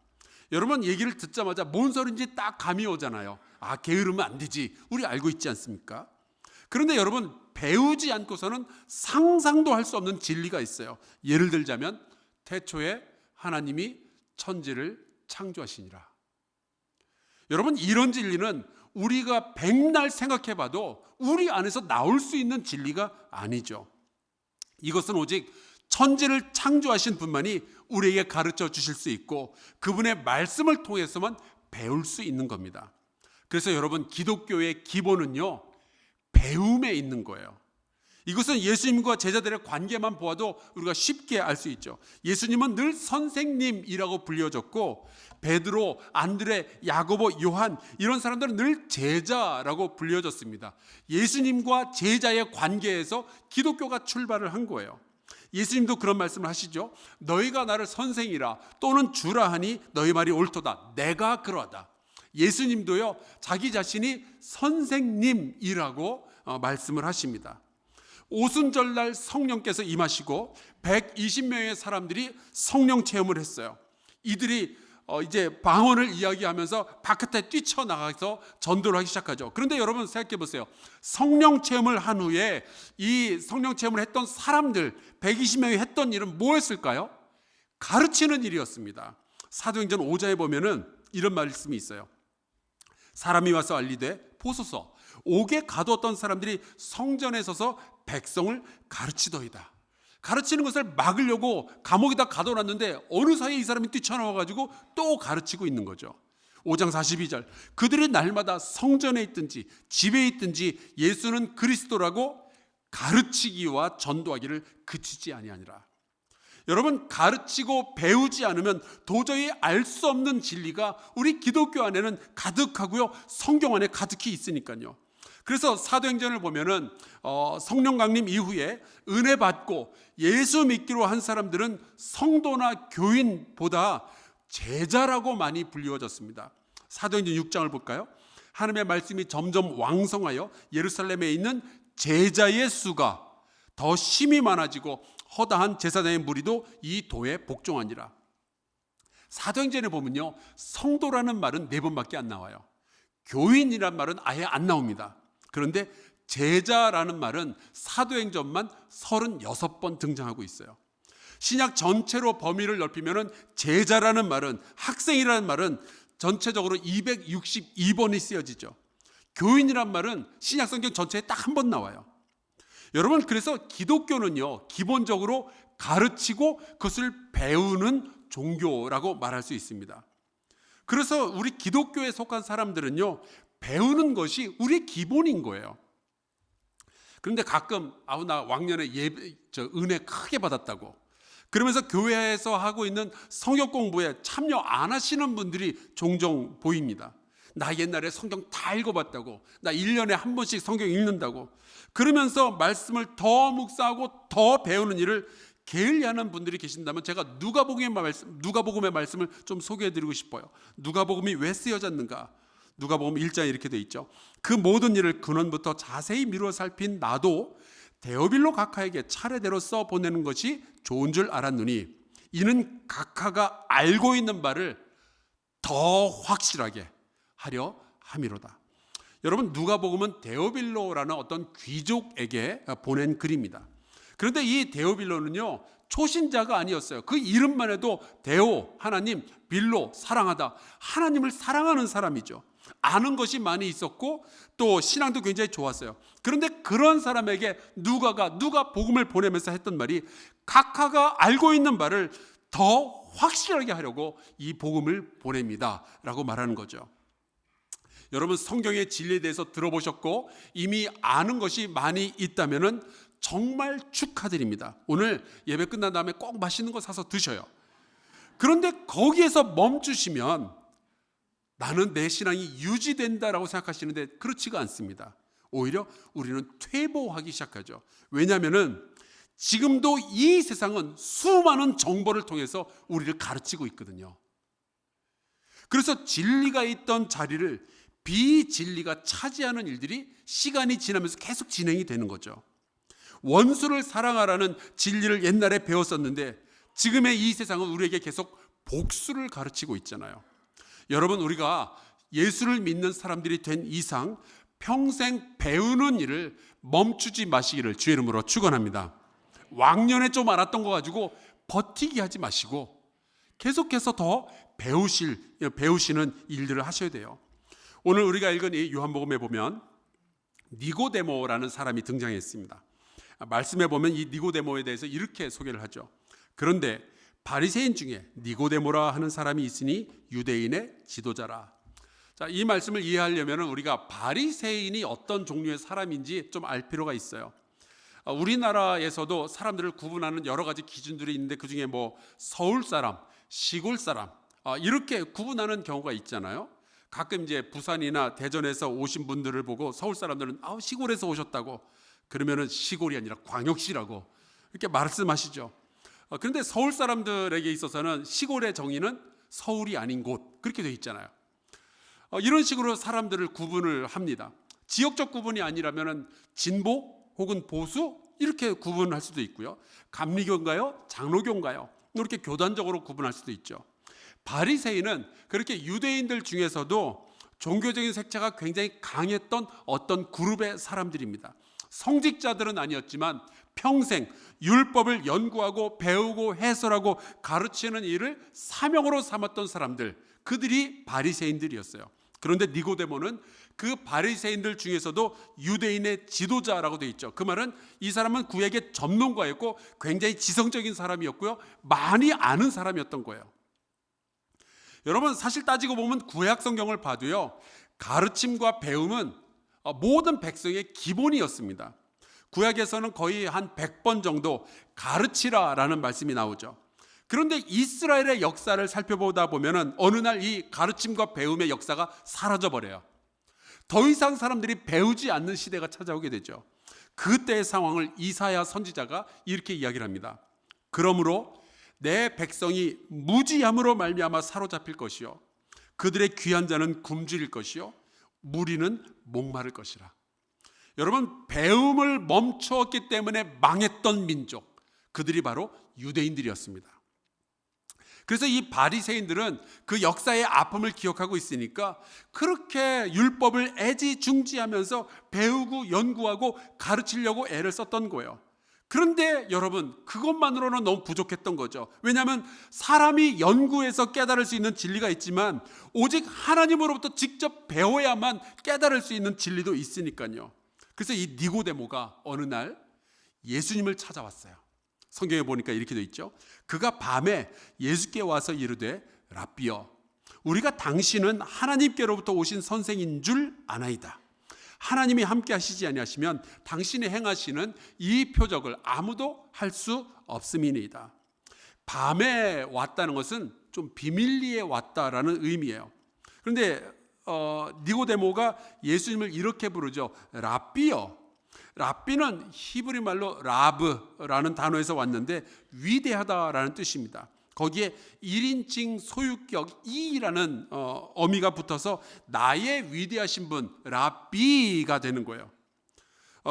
여러분, 얘기를 듣자마자 뭔 소리인지 딱 감이 오잖아요. 아, 게으르면 안 되지. 우리 알고 있지 않습니까? 그런데 여러분, 배우지 않고서는 상상도 할 수 없는 진리가 있어요. 예를 들자면 태초에 하나님이 천지를 창조하시니라. 여러분, 이런 진리는 우리가 백날 생각해봐도 우리 안에서 나올 수 있는 진리가 아니죠. 이것은 오직 천지를 창조하신 분만이 우리에게 가르쳐 주실 수 있고 그분의 말씀을 통해서만 배울 수 있는 겁니다. 그래서 여러분, 기독교의 기본은요, 배움에 있는 거예요. 이것은 예수님과 제자들의 관계만 보아도 우리가 쉽게 알 수 있죠. 예수님은 늘 선생님이라고 불려졌고 베드로, 안드레, 야고보, 요한 이런 사람들은 늘 제자라고 불려졌습니다. 예수님과 제자의 관계에서 기독교가 출발을 한 거예요. 예수님도 그런 말씀을 하시죠. 너희가 나를 선생이라 또는 주라 하니 너희 말이 옳도다. 내가 그러하다. 예수님도요, 자기 자신이 선생님이라고 말씀을 하십니다. 오순절날 성령께서 임하시고 120명의 사람들이 성령 체험을 했어요. 이들이 이제 방언을 이야기하면서 바깥에 뛰쳐나가서 전도를 하기 시작하죠. 그런데 여러분 생각해 보세요. 성령 체험을 한 후에 이 성령 체험을 했던 사람들 120명이 했던 일은 뭐였을까요? 가르치는 일이었습니다. 사도행전 5장에 보면은 이런 말씀이 있어요. 사람이 와서 알리되 보소서 옥에 가두었던 사람들이 성전에 서서 백성을 가르치더이다. 가르치는 것을 막으려고 감옥에다 가둬놨는데 어느 사이에 이 사람이 뛰쳐나와가지고 또 가르치고 있는 거죠. 5장 42절 그들이 날마다 성전에 있든지 집에 있든지 예수는 그리스도라고 가르치기와 전도하기를 그치지 아니하니라. 여러분, 가르치고 배우지 않으면 도저히 알 수 없는 진리가 우리 기독교 안에는 가득하고요, 성경 안에 가득히 있으니까요. 그래서 사도행전을 보면은 성령 강림 이후에 은혜 받고 예수 믿기로 한 사람들은 성도나 교인보다 제자라고 많이 불리워졌습니다. 사도행전 6장을 볼까요? 하나님의 말씀이 점점 왕성하여 예루살렘에 있는 제자의 수가 더 심히 많아지고 허다한 제사장의 무리도 이 도에 복종하니라. 사도행전에 보면요, 성도라는 말은 4번밖에 안 나와요. 교인이란 말은 아예 안 나옵니다. 그런데 제자라는 말은 사도행전만 36번 등장하고 있어요. 신약 전체로 범위를 넓히면 제자라는 말은, 학생이라는 말은 전체적으로 262번이 쓰여지죠. 교인이란 말은 신약 성경 전체에 딱 한 번 나와요. 여러분, 그래서 기독교는요, 기본적으로 가르치고 그것을 배우는 종교라고 말할 수 있습니다. 그래서 우리 기독교에 속한 사람들은요, 배우는 것이 우리 기본인 거예요. 그런데 가끔 나 왕년에 은혜 크게 받았다고 그러면서 교회에서 하고 있는 성경 공부에 참여 안 하시는 분들이 종종 보입니다. 나 옛날에 성경 다 읽어봤다고, 나 1년에 한 번씩 성경 읽는다고 그러면서 말씀을 더 묵상하고 더 배우는 일을 게을리하는 분들이 계신다면 제가 누가복음의 말씀을 좀 소개해드리고 싶어요. 누가복음이 왜 쓰여졌는가? 누가복음 1장에 이렇게 돼 있죠. 그 모든 일을 근원부터 자세히 미루어 살핀 나도 데오빌로 각하에게 차례대로 써 보내는 것이 좋은 줄 알았노니 이는 각하가 알고 있는 바를 더 확실하게 하려 함이로다. 여러분, 누가복음은 데오빌로라는 어떤 귀족에게 보낸 글입니다. 그런데 이 데오빌로는요, 초신자가 아니었어요. 그 이름만 해도 데오, 하나님, 빌로, 사랑하다. 하나님을 사랑하는 사람이죠. 아는 것이 많이 있었고 또 신앙도 굉장히 좋았어요. 그런데 그런 사람에게 누가 복음을 보내면서 했던 말이 각하가 알고 있는 바를 더 확실하게 하려고 이 복음을 보냅니다 라고 말하는 거죠. 여러분, 성경의 진리에 대해서 들어보셨고 이미 아는 것이 많이 있다면 정말 축하드립니다. 오늘 예배 끝난 다음에 꼭 맛있는 거 사서 드셔요. 그런데 거기에서 멈추시면 나는 내 신앙이 유지된다라고 생각하시는데 그렇지가 않습니다. 오히려 우리는 퇴보하기 시작하죠. 왜냐하면 지금도 이 세상은 수많은 정보를 통해서 우리를 가르치고 있거든요. 그래서 진리가 있던 자리를 비진리가 차지하는 일들이 시간이 지나면서 계속 진행이 되는 거죠. 원수를 사랑하라는 진리를 옛날에 배웠었는데 지금의 이 세상은 우리에게 계속 복수를 가르치고 있잖아요. 여러분, 우리가 예수를 믿는 사람들이 된 이상 평생 배우는 일을 멈추지 마시기를 주의 이름으로 축원합니다. 왕년에 좀 알았던 거 가지고 버티기 하지 마시고 계속해서 더 배우시는 일들을 하셔야 돼요. 오늘 우리가 읽은 이 요한복음에 보면 니고데모라는 사람이 등장했습니다. 말씀에 보면 이 니고데모에 대해서 이렇게 소개를 하죠. 그런데 바리새인 중에 니고데모라 하는 사람이 있으니 유대인의 지도자라. 자, 이 말씀을 이해하려면 우리가 바리새인이 어떤 종류의 사람인지 좀 알 필요가 있어요. 우리나라에서도 사람들을 구분하는 여러 가지 기준들이 있는데 그중에 뭐 서울 사람, 시골 사람 이렇게 구분하는 경우가 있잖아요. 가끔 이제 부산이나 대전에서 오신 분들을 보고 서울 사람들은 시골에서 오셨다고 그러면은 시골이 아니라 광역시라고 이렇게 말씀하시죠. 그런데 서울 사람들에게 있어서는 시골의 정의는 서울이 아닌 곳 그렇게 돼 있잖아요. 이런 식으로 사람들을 구분을 합니다. 지역적 구분이 아니라면은 진보 혹은 보수 이렇게 구분할 수도 있고요. 감리교인가요? 장로교인가요? 이렇게 교단적으로 구분할 수도 있죠. 바리새인은 그렇게 유대인들 중에서도 종교적인 색채가 굉장히 강했던 어떤 그룹의 사람들입니다. 성직자들은 아니었지만 평생 율법을 연구하고 배우고 해설하고 가르치는 일을 사명으로 삼았던 사람들, 그들이 바리새인들이었어요. 그런데 니고데모는 그 바리새인들 중에서도 유대인의 지도자라고 되어 있죠. 그 말은 이 사람은 구약의 전문가였고 굉장히 지성적인 사람이었고요. 많이 아는 사람이었던 거예요. 여러분, 사실 따지고 보면 구약 성경을 봐도요, 가르침과 배움은 모든 백성의 기본이었습니다. 구약에서는 거의 한 100번 정도 가르치라라는 말씀이 나오죠. 그런데 이스라엘의 역사를 살펴보다 보면 어느 날 이 가르침과 배움의 역사가 사라져 버려요. 더 이상 사람들이 배우지 않는 시대가 찾아오게 되죠. 그때의 상황을 이사야 선지자가 이렇게 이야기를 합니다. 그러므로 내 백성이 무지함으로 말미암아 사로잡힐 것이요 그들의 귀한 자는 굶주릴 것이요 무리는 목마를 것이라. 여러분, 배움을 멈추었기 때문에 망했던 민족, 그들이 바로 유대인들이었습니다. 그래서 이 바리새인들은 그 역사의 아픔을 기억하고 있으니까 그렇게 율법을 애지중지하면서 배우고 연구하고 가르치려고 애를 썼던 거예요. 그런데 여러분, 그것만으로는 너무 부족했던 거죠. 왜냐하면 사람이 연구해서 깨달을 수 있는 진리가 있지만 오직 하나님으로부터 직접 배워야만 깨달을 수 있는 진리도 있으니까요. 그래서 이 니고데모가 어느 날 예수님을 찾아왔어요. 성경에 보니까 이렇게 되어 있죠. 그가 밤에 예수께 와서 이르되 랍비여, 우리가 당신은 하나님께로부터 오신 선생인 줄 아나이다. 하나님이 함께 하시지 아니하시면 당신이 행하시는 이 표적을 아무도 할 수 없음이니이다. 밤에 왔다는 것은 좀 비밀리에 왔다라는 의미예요. 그런데 니고데모가 예수님을 이렇게 부르죠. 랍비여. 랍비는 히브리 말로 라브라는 단어에서 왔는데 위대하다라는 뜻입니다. 거기에 1인칭 소유격 이라는 어미가 붙어서 나의 위대하신 분 랍비가 되는 거예요.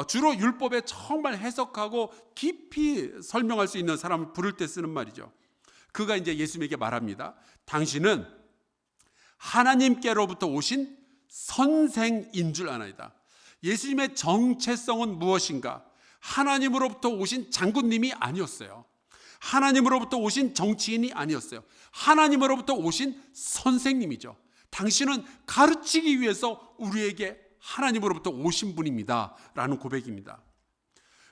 주로 율법에 정말 해석하고 깊이 설명할 수 있는 사람을 부를 때 쓰는 말이죠. 그가 이제 예수님에게 말합니다. 당신은 하나님께로부터 오신 선생인 줄 아나이다. 예수님의 정체성은 무엇인가? 하나님으로부터 오신 장군님이 아니었어요. 하나님으로부터 오신 정치인이 아니었어요. 하나님으로부터 오신 선생님이죠. 당신은 가르치기 위해서 우리에게 하나님으로부터 오신 분입니다 라는 고백입니다.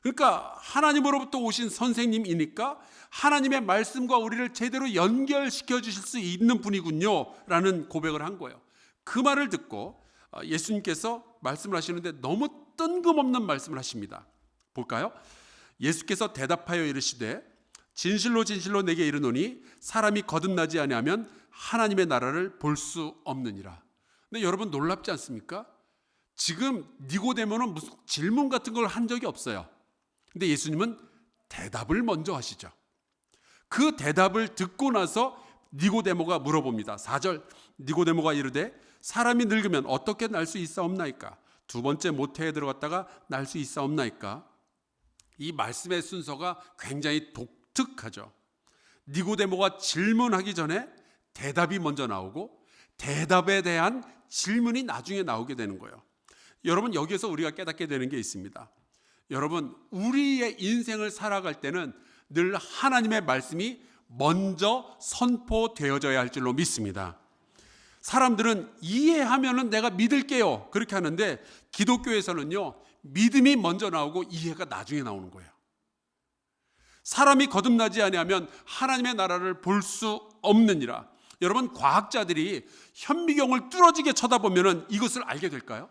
그러니까 하나님으로부터 오신 선생님이니까 하나님의 말씀과 우리를 제대로 연결시켜 주실 수 있는 분이군요 라는 고백을 한 거예요. 그 말을 듣고 예수님께서 말씀을 하시는데 너무 뜬금없는 말씀을 하십니다. 볼까요? 예수께서 대답하여 이르시되 진실로 진실로 내게 이르노니 사람이 거듭나지 아니하면 하나님의 나라를 볼 수 없느니라. 근데 여러분 놀랍지 않습니까? 지금 니고데모는 무슨 질문 같은 걸 한 적이 없어요. 근데 예수님은 대답을 먼저 하시죠. 그 대답을 듣고 나서 니고데모가 물어봅니다. 4절 니고데모가 이르되 사람이 늙으면 어떻게 날 수 있사옵나이까? 두 번째 모태에 들어갔다가 날 수 있사옵나이까? 이 말씀의 순서가 굉장히 독특하죠. 니고데모가 질문하기 전에 대답이 먼저 나오고 대답에 대한 질문이 나중에 나오게 되는 거예요. 여러분, 여기에서 우리가 깨닫게 되는 게 있습니다. 여러분, 우리의 인생을 살아갈 때는 늘 하나님의 말씀이 먼저 선포되어져야 할 줄로 믿습니다. 사람들은 이해하면은 내가 믿을게요, 그렇게 하는데 기독교에서는요, 믿음이 먼저 나오고 이해가 나중에 나오는 거예요. 사람이 거듭나지 아니하면 하나님의 나라를 볼 수 없느니라. 여러분, 과학자들이 현미경을 뚫어지게 쳐다보면은 이것을 알게 될까요?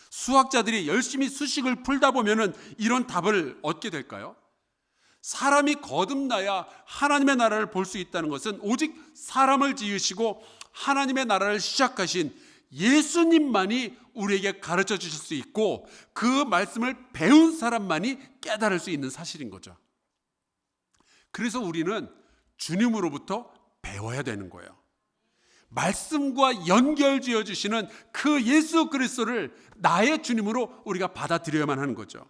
수학자들이 열심히 수식을 풀다 보면은 이런 답을 얻게 될까요? 사람이 거듭나야 하나님의 나라를 볼 수 있다는 것은 오직 사람을 지으시고 하나님의 나라를 시작하신 예수님만이 우리에게 가르쳐 주실 수 있고 그 말씀을 배운 사람만이 깨달을 수 있는 사실인 거죠. 그래서 우리는 주님으로부터 배워야 되는 거예요. 말씀과 연결지어 주시는 그 예수 그리스도를 나의 주님으로 우리가 받아들여야만 하는 거죠.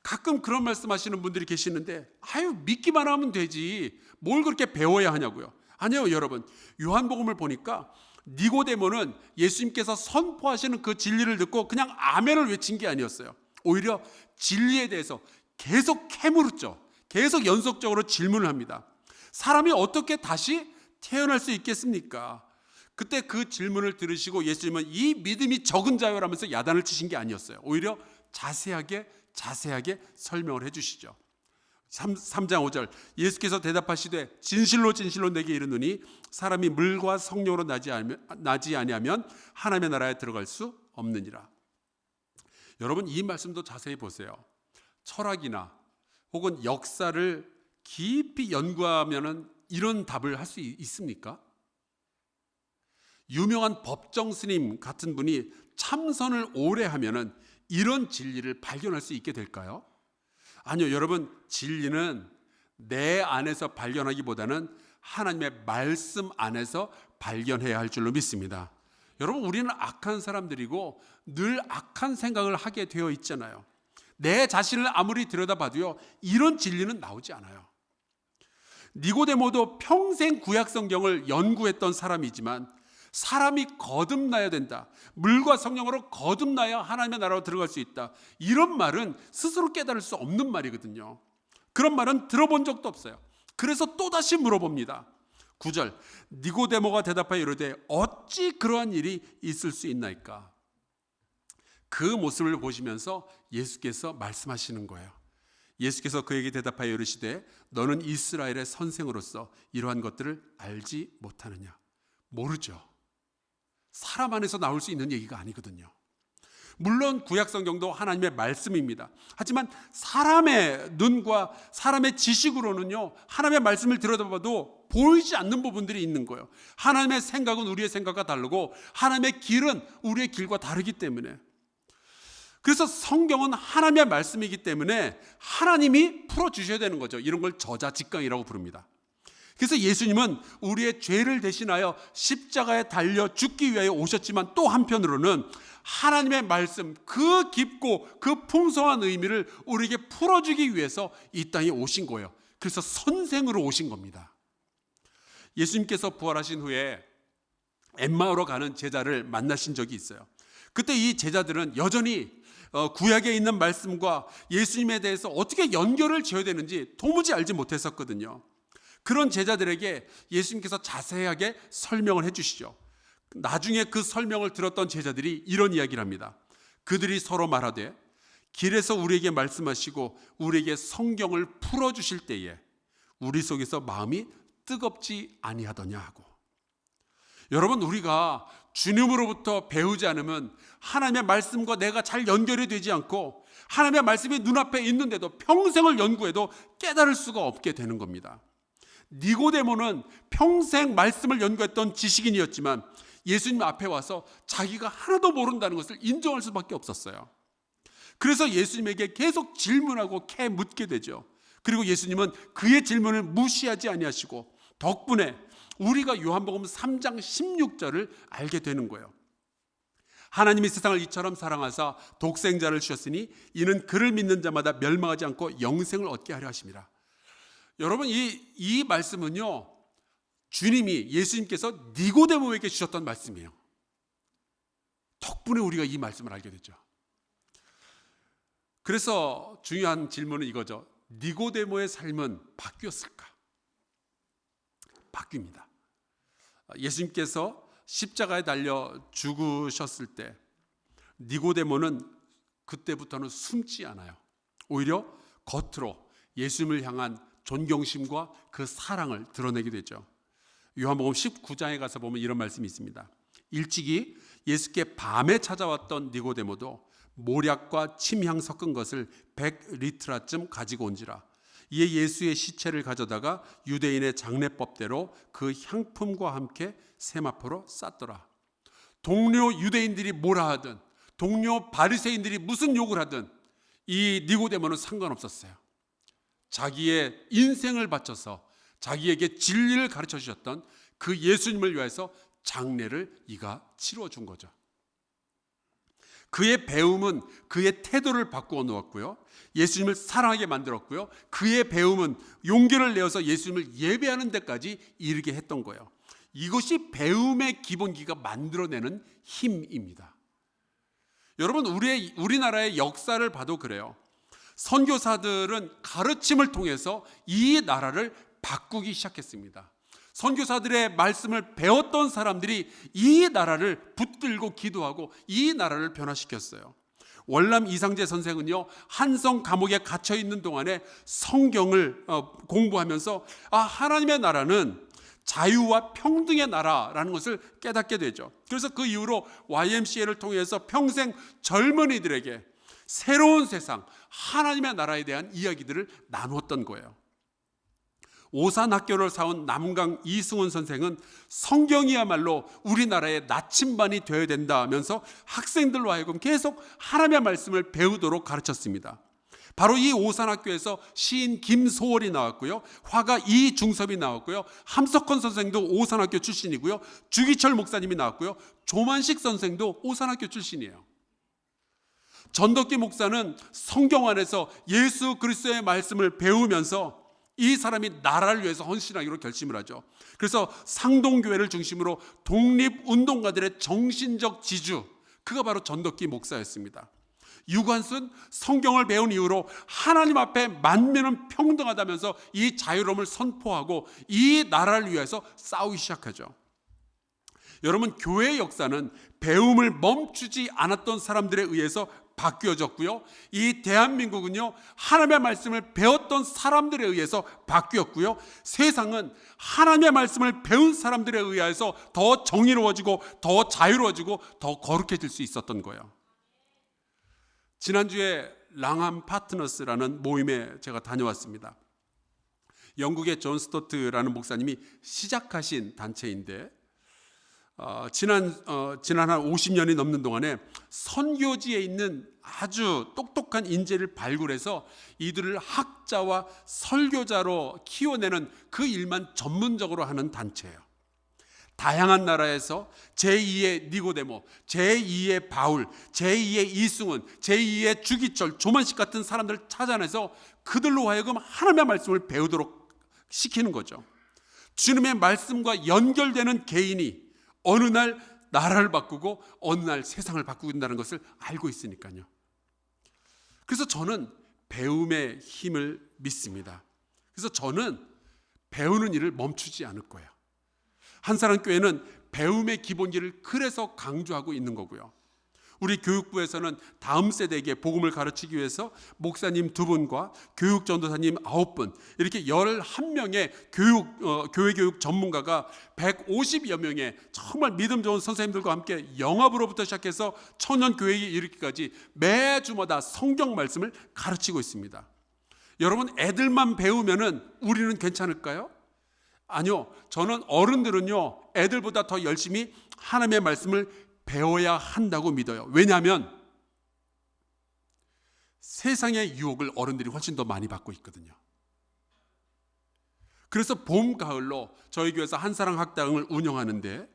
가끔 그런 말씀하시는 분들이 계시는데, 아유, 믿기만 하면 되지, 뭘 그렇게 배워야 하냐고요. 아니요, 여러분, 요한복음을 보니까 니고데모는 예수님께서 선포하시는 그 진리를 듣고 그냥 아멘을 외친 게 아니었어요. 오히려 진리에 대해서 계속 캐물었죠. 계속 연속적으로 질문을 합니다. 사람이 어떻게 다시 태어날 수 있겠습니까? 그때 그 질문을 들으시고 예수님은 이 믿음이 적은 자요라면서 야단을 치신 게 아니었어요. 오히려 자세하게 설명을 해주시죠. 3장 5절, 예수께서 대답하시되 진실로 진실로 내게 이르노니 사람이 물과 성령으로 나지 아니하면 하나님의 나라에 들어갈 수 없느니라. 여러분, 이 말씀도 자세히 보세요. 철학이나 혹은 역사를 깊이 연구하면 이런 답을 할 수 있습니까? 유명한 법정 스님 같은 분이 참선을 오래 하면은 이런 진리를 발견할 수 있게 될까요? 아니요, 여러분, 진리는 내 안에서 발견하기보다는 하나님의 말씀 안에서 발견해야 할 줄로 믿습니다. 여러분, 우리는 악한 사람들이고 늘 악한 생각을 하게 되어 있잖아요. 내 자신을 아무리 들여다봐도요, 이런 진리는 나오지 않아요. 니고데모도 평생 구약 성경을 연구했던 사람이지만 사람이 거듭나야 된다, 물과 성령으로 거듭나야 하나님의 나라로 들어갈 수 있다, 이런 말은 스스로 깨달을 수 없는 말이거든요. 그런 말은 들어본 적도 없어요. 그래서 또다시 물어봅니다. 9절, 니고데모가 대답하여 이르되 어찌 그러한 일이 있을 수 있나이까? 그 모습을 보시면서 예수께서 말씀하시는 거예요. 예수께서 그에게 대답하여 이르시되 너는 이스라엘의 선생으로서 이러한 것들을 알지 못하느냐? 모르죠. 사람 안에서 나올 수 있는 얘기가 아니거든요. 물론 구약 성경도 하나님의 말씀입니다. 하지만 사람의 눈과 사람의 지식으로는요, 하나님의 말씀을 들여다봐도 보이지 않는 부분들이 있는 거예요. 하나님의 생각은 우리의 생각과 다르고 하나님의 길은 우리의 길과 다르기 때문에, 그래서 성경은 하나님의 말씀이기 때문에 하나님이 풀어주셔야 되는 거죠. 이런 걸 저자직강이라고 부릅니다. 그래서 예수님은 우리의 죄를 대신하여 십자가에 달려 죽기 위하여 오셨지만 또 한편으로는 하나님의 말씀, 그 깊고 그 풍성한 의미를 우리에게 풀어주기 위해서 이 땅에 오신 거예요. 그래서 선생으로 오신 겁니다. 예수님께서 부활하신 후에 엠마오로 가는 제자를 만나신 적이 있어요. 그때 이 제자들은 여전히 구약에 있는 말씀과 예수님에 대해서 어떻게 연결을 지어야 되는지 도무지 알지 못했었거든요. 그런 제자들에게 예수님께서 자세하게 설명을 해주시죠. 나중에 그 설명을 들었던 제자들이 이런 이야기를 합니다. 그들이 서로 말하되 길에서 우리에게 말씀하시고 우리에게 성경을 풀어주실 때에 우리 속에서 마음이 뜨겁지 아니하더냐 하고. 여러분, 우리가 주님으로부터 배우지 않으면 하나님의 말씀과 내가 잘 연결이 되지 않고 하나님의 말씀이 눈앞에 있는데도 평생을 연구해도 깨달을 수가 없게 되는 겁니다. 니고데모는 평생 말씀을 연구했던 지식인이었지만 예수님 앞에 와서 자기가 하나도 모른다는 것을 인정할 수밖에 없었어요. 그래서 예수님에게 계속 질문하고 묻게 되죠. 그리고 예수님은 그의 질문을 무시하지 아니하시고 덕분에 우리가 요한복음 3장 16절을 알게 되는 거예요. 하나님이 세상을 이처럼 사랑하사 독생자를 주셨으니 이는 그를 믿는 자마다 멸망하지 않고 영생을 얻게 하려 하심이라. 여러분, 이 말씀은요, 주님이 예수님께서 니고데모에게 주셨던 말씀이에요. 덕분에 우리가 이 말씀을 알게 되죠. 그래서 중요한 질문은 이거죠. 니고데모의 삶은 바뀌었을까? 바뀝니다. 예수님께서 십자가에 달려 죽으셨을 때 니고데모는 그때부터는 숨지 않아요. 오히려 겉으로 예수님을 향한 존경심과 그 사랑을 드러내게 되죠. 요한복음 19장에 가서 보면 이런 말씀이 있습니다. 일찍이 예수께 밤에 찾아왔던 니고데모도 모략과 침향 섞은 것을 100리트라쯤 가지고 온지라. 이에 예수의 시체를 가져다가 유대인의 장례법대로 그 향품과 함께 세마포로 쌌더라. 동료 유대인들이 뭐라 하든, 동료 바리새인들이 무슨 욕을 하든 이 니고데모는 상관없었어요. 자기의 인생을 바쳐서 자기에게 진리를 가르쳐 주셨던 그 예수님을 위해서 장례를 이가 치루어 준 거죠. 그의 배움은 그의 태도를 바꾸어 놓았고요. 예수님을 사랑하게 만들었고요. 그의 배움은 용기를 내어서 예수님을 예배하는 데까지 이르게 했던 거예요. 이것이 배움의 기본기가 만들어내는 힘입니다. 여러분, 우리나라의 역사를 봐도 그래요. 선교사들은 가르침을 통해서 이 나라를 바꾸기 시작했습니다. 선교사들의 말씀을 배웠던 사람들이 이 나라를 붙들고 기도하고 이 나라를 변화시켰어요. 월남 이상재 선생은요, 한성 감옥에 갇혀 있는 동안에 성경을 공부하면서 하나님의 나라는 자유와 평등의 나라라는 것을 깨닫게 되죠. 그래서 그 이후로 YMCA를 통해서 평생 젊은이들에게 새로운 세상, 하나님의 나라에 대한 이야기들을 나누었던 거예요. 오산학교를 사온 남강 이승훈 선생은 성경이야말로 우리나라의 나침반이 되어야 된다면서 학생들로 하여금 계속 하나님의 말씀을 배우도록 가르쳤습니다. 바로 이 오산학교에서 시인 김소월이 나왔고요, 화가 이중섭이 나왔고요, 함석헌 선생도 오산학교 출신이고요, 주기철 목사님이 나왔고요, 조만식 선생도 오산학교 출신이에요. 전덕기 목사는 성경 안에서 예수 그리스도의 말씀을 배우면서 이 사람이 나라를 위해서 헌신하기로 결심을 하죠. 그래서 상동교회를 중심으로 독립운동가들의 정신적 지주, 그가 바로 전덕기 목사였습니다. 유관순 성경을 배운 이후로 하나님 앞에 만민은 평등하다면서 이 자유로움을 선포하고 이 나라를 위해서 싸우기 시작하죠. 여러분, 교회의 역사는 배움을 멈추지 않았던 사람들에 의해서 바뀌어졌고요. 이 대한민국은요, 하나님의 말씀을 배웠던 사람들에 의해서 바뀌었고요. 세상은 하나님의 말씀을 배운 사람들에 의해서 더 정의로워지고 더 자유로워지고 더 거룩해질 수 있었던 거예요. 지난주에 랑함 파트너스라는 모임에 제가 다녀왔습니다. 영국의 존 스토트라는 목사님이 시작하신 단체인데 지난 한 50년이 넘는 동안에 선교지에 있는 아주 똑똑한 인재를 발굴해서 이들을 학자와 설교자로 키워내는 그 일만 전문적으로 하는 단체예요. 다양한 나라에서 제2의 니고데모, 제2의 바울, 제2의 이승훈, 제2의 주기철, 조만식 같은 사람들을 찾아내서 그들로 하여금 하나님의 말씀을 배우도록 시키는 거죠. 주님의 말씀과 연결되는 개인이 어느 날 나라를 바꾸고 어느 날 세상을 바꾼다는 것을 알고 있으니까요. 그래서 저는 배움의 힘을 믿습니다. 그래서 저는 배우는 일을 멈추지 않을 거예요. 한사람교회는 배움의 기본기를 그래서 강조하고 있는 거고요. 우리 교육부에서는 다음 세대에게 복음을 가르치기 위해서 목사님 2분과 교육전도사님 9분, 이렇게 11명의 교회 교육 전문가가 150여 명의 정말 믿음 좋은 선생님들과 함께 영합으로부터 시작해서 청년교회에 이르기까지 매주마다 성경 말씀을 가르치고 있습니다. 여러분, 애들만 배우면은 우리는 괜찮을까요? 아니요. 저는 어른들은요, 애들보다 더 열심히 하나님의 말씀을 배워야 한다고 믿어요. 왜냐하면 세상의 유혹을 어른들이 훨씬 더 많이 받고 있거든요. 그래서 봄, 가을로 저희 교회에서 한사랑 학당을 운영하는데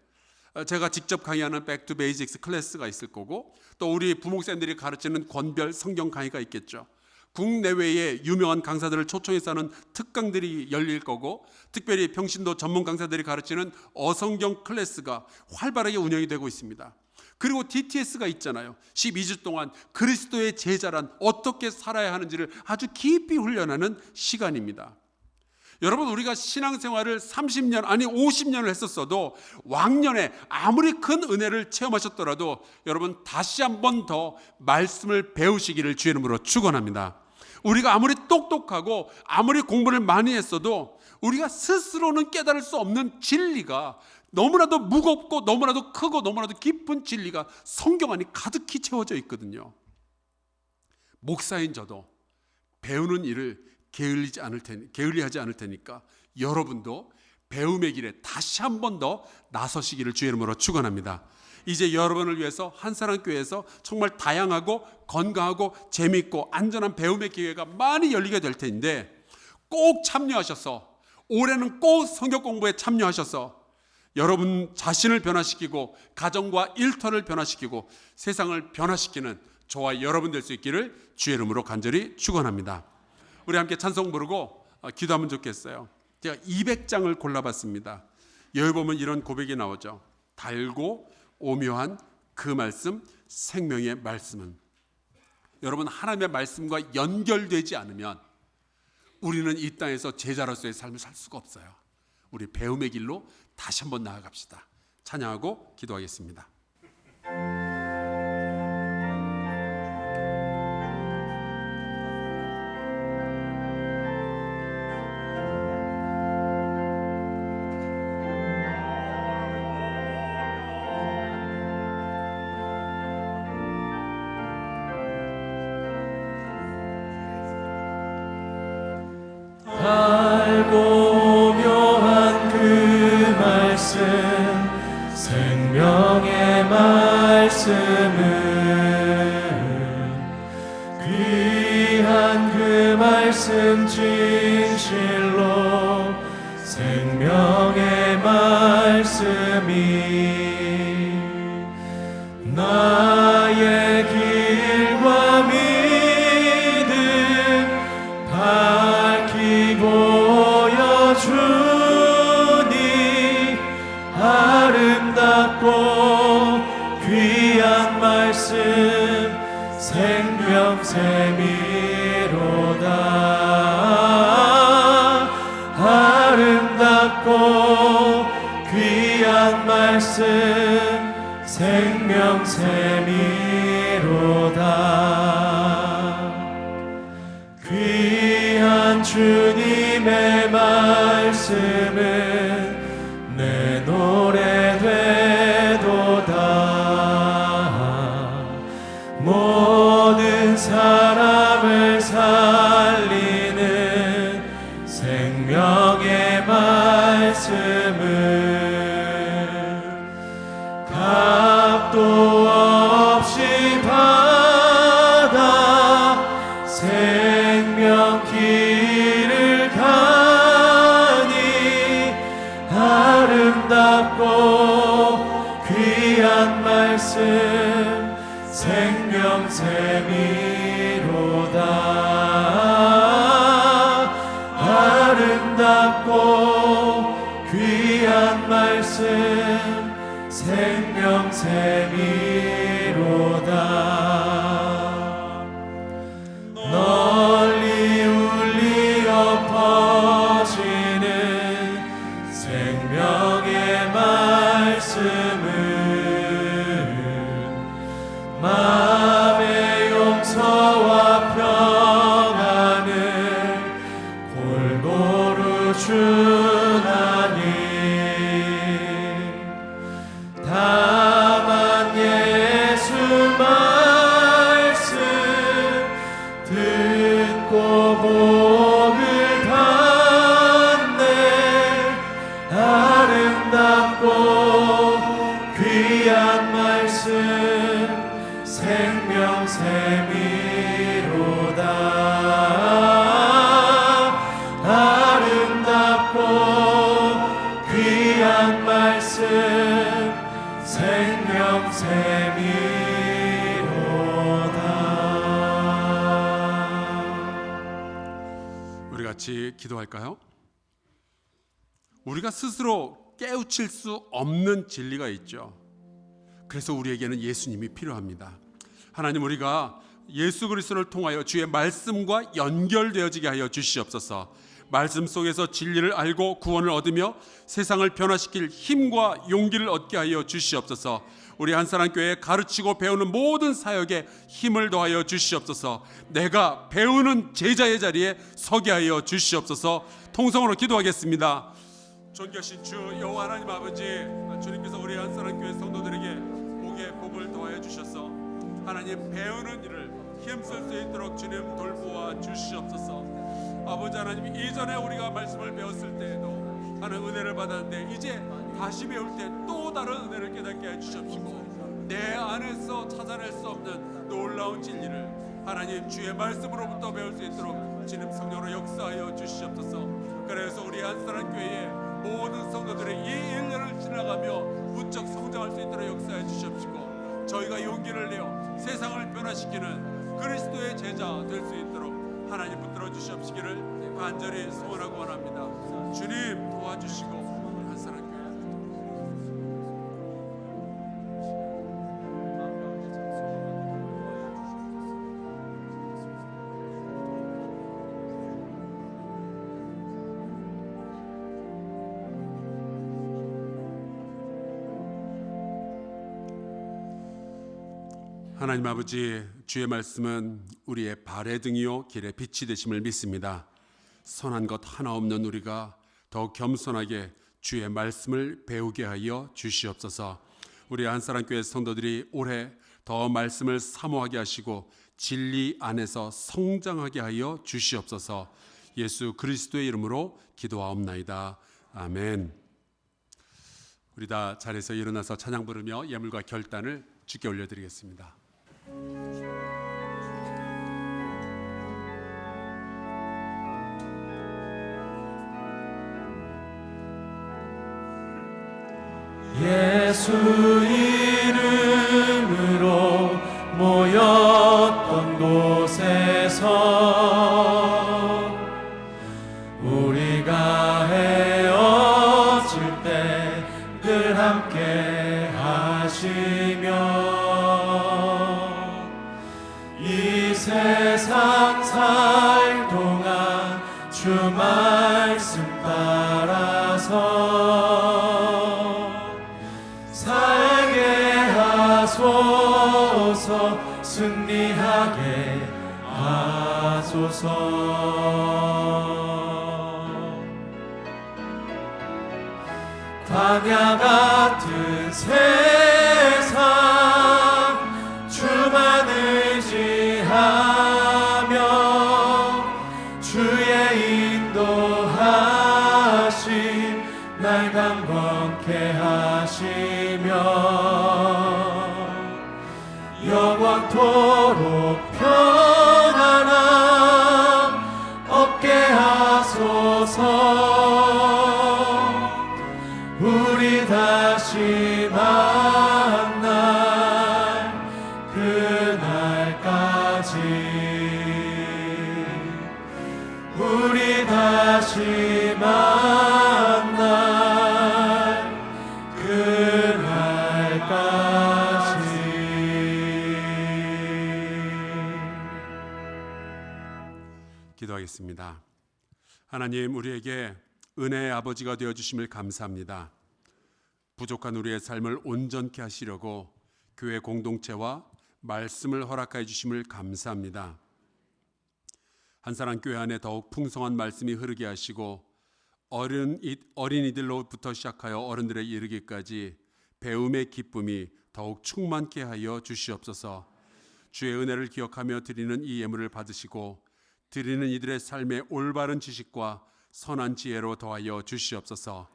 제가 직접 강의하는 Back to Basics 클래스가 있을 거고, 또 우리 부목사님들이 가르치는 권별 성경 강의가 있겠죠. 국내외의 유명한 강사들을 초청해서 하는 특강들이 열릴 거고, 특별히 평신도 전문 강사들이 가르치는 어성경 클래스가 활발하게 운영이 되고 있습니다. 그리고 DTS가 있잖아요. 12주 동안 그리스도의 제자란 어떻게 살아야 하는지를 아주 깊이 훈련하는 시간입니다. 여러분, 우리가 신앙생활을 30년 아니 50년을 했었어도 왕년에 아무리 큰 은혜를 체험하셨더라도 여러분 다시 한 번 더 말씀을 배우시기를 주의 이름으로 축원합니다. 우리가 아무리 똑똑하고 아무리 공부를 많이 했어도 우리가 스스로는 깨달을 수 없는 진리가, 너무나도 무겁고 너무나도 크고 너무나도 깊은 진리가 성경 안에 가득히 채워져 있거든요. 목사인 저도 배우는 일을 게을리하지 않을 테니까 여러분도 배움의 길에 다시 한 번 더 나서시기를 주의 이름으로 축원합니다. 이제 여러분을 위해서 한사랑교회에서 정말 다양하고 건강하고 재미있고 안전한 배움의 기회가 많이 열리게 될 텐데 꼭 참여하셔서, 올해는 꼭 성경 공부에 참여하셔서 여러분 자신을 변화시키고 가정과 일터를 변화시키고 세상을 변화시키는 저와 여러분 될 수 있기를 주의 이름으로 간절히 축원합니다. 우리 함께 찬송 부르고 기도하면 좋겠어요. 제가 200장을 골라봤습니다. 여기 보면 이런 고백이 나오죠. 달고 오묘한 그 말씀, 생명의 말씀은. 여러분, 하나님의 말씀과 연결되지 않으면 우리는 이 땅에서 제자로서의 삶을 살 수가 없어요. 우리 배움의 길로 다시 한번 나아갑시다. 찬양하고 기도하겠습니다. 달고 묘한 그 말씀, 생명의 말씀은 귀한 그 말씀 진실로 생명의 말씀이 나의 길과 믿음 밝히 보여주니 아름답고 귀한 말씀 생명샘이로다. 아름답고 귀한 말씀 생명샘이로다. 귀한 주님의 말씀은 내 노래 되도다. 모든 사람을 살리는 생명의 말씀은 값도 없이 받아 생명 길을 가니 아름답고 귀한 말씀 생명샘이로다. 아름답고 귀한 말씀 생명샘이로다. 널리 울리어 퍼지는 생명의 말씀은 마음의 용서와 평안을 골고루 주나니 다만 예수 말씀 듣고 복을 받네. 아름답고 귀한 말씀 생명샘이로다. 아름답고 귀한 말씀 생명샘이로다. 우리 같이 기도할까요? 우리가 스스로 깨우칠 수 없는 진리가 있죠. 그래서 우리에게는 예수님이 필요합니다. 하나님, 우리가 예수 그리스도를 통하여 주의 말씀과 연결되어지게 하여 주시옵소서. 말씀 속에서 진리를 알고 구원을 얻으며 세상을 변화시킬 힘과 용기를 얻게 하여 주시옵소서. 우리 한사랑교회에 가르치고 배우는 모든 사역에 힘을 더하여 주시옵소서. 내가 배우는 제자의 자리에 서게 하여 주시옵소서. 통성으로 기도하겠습니다. 존귀하신 주 여호와 하나님 아버지, 주님께서 우리 한사랑교회 성도들에게 복의 복을 더하여 주셔서 하나님 배우는 일을 힘쓸 수 있도록 주님 돌보아 주시옵소서. 아버지 하나님, 이전에 우리가 말씀을 배웠을 때에도 하나님 은혜를 받았는데 이제 다시 배울 때 또 다른 은혜를 깨닫게 해주시옵시고 내 안에서 찾아낼 수 없는 놀라운 진리를 하나님 주의 말씀으로부터 배울 수 있도록 주님 성령으로 역사하여 주시옵소서. 그래서 우리 한사랑교회의 모든 성도들이 이 1년을 지나가며 부쩍 성장할 수 있도록 역사해 주시옵시고 저희가 용기를 내어 세상을 변화시키는 그리스도의 제자 될 수 있도록 하나님 붙들어 주시옵시기를 간절히 소원하고 원합니다. 주님 도와주시고 우리 한사랑교회 하나님 아버지, 주의 말씀은 우리의 발의 등이요 길의 빛이 되심을 믿습니다. 선한 것 하나 없는 우리가 더욱 겸손하게 주의 말씀을 배우게 하여 주시옵소서. 우리 한사랑교회 성도들이 올해 더 말씀을 사모하게 하시고 진리 안에서 성장하게 하여 주시옵소서. 예수 그리스도의 이름으로 기도하옵나이다. 아멘. 우리 다 자리에서 일어나서 찬양 부르며 예물과 결단을 주께 올려드리겠습니다. 예수 이름으로 모였던 곳에서 우리가 헤어질 때 늘 함께 하시며 이 세상 살 동안 주 말씀 따라서 살게 하소서. 승리하게 하소서. 광야 같은 세상 주만 의지하며 주의 인도하심 날 강건케 하시며 영원토록 평안함 얻게 하소서. 우리 다시 만날 그날까지 우리 다시 만날 그날까지. 기도하겠습니다. 하나님, 우리에게 은혜의 아버지가 되어주심을 감사합니다. 부족한 우리의 삶을 온전케 하시려고 교회 공동체와 말씀을 허락하여 주심을 감사합니다. 한사랑교회 안에 더욱 풍성한 말씀이 흐르게 하시고 어린이들로부터 시작하여 어른들에 이르기까지 배움의 기쁨이 더욱 충만케 하여 주시옵소서. 주의 은혜를 기억하며 드리는 이 예물을 받으시고 드리는 이들의 삶에 올바른 지식과 선한 지혜로 더하여 주시옵소서.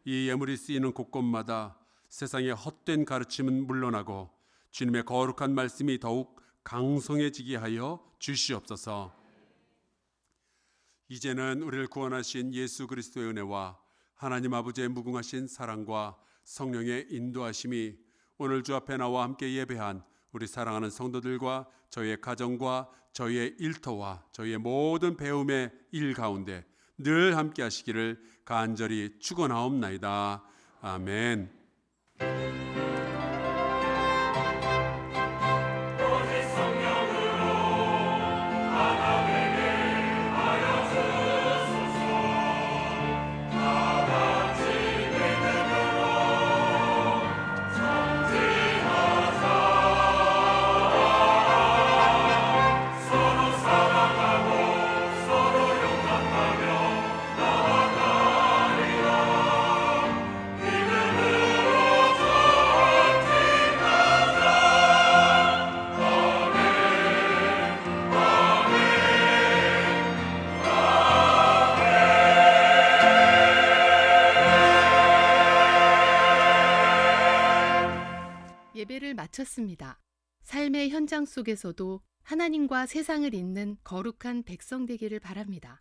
이 예물이 쓰이는 곳곳마다 세상의 헛된 가르침은 물러나고 주님의 거룩한 말씀이 더욱 강성해지게 하여 주시옵소서. 이제는 우리를 구원하신 예수 그리스도의 은혜와 하나님 아버지의 무궁하신 사랑과 성령의 인도하심이 오늘 주 앞에 나와 함께 예배한 우리 사랑하는 성도들과 저희의 가정과 저희의 일터와 저희의 모든 배움의 일 가운데 늘 함께 하시기를 간절히 축원하옵나이다. 아멘. 예배를 마쳤습니다. 삶의 현장 속에서도 하나님과 세상을 잇는 거룩한 백성 되기를 바랍니다.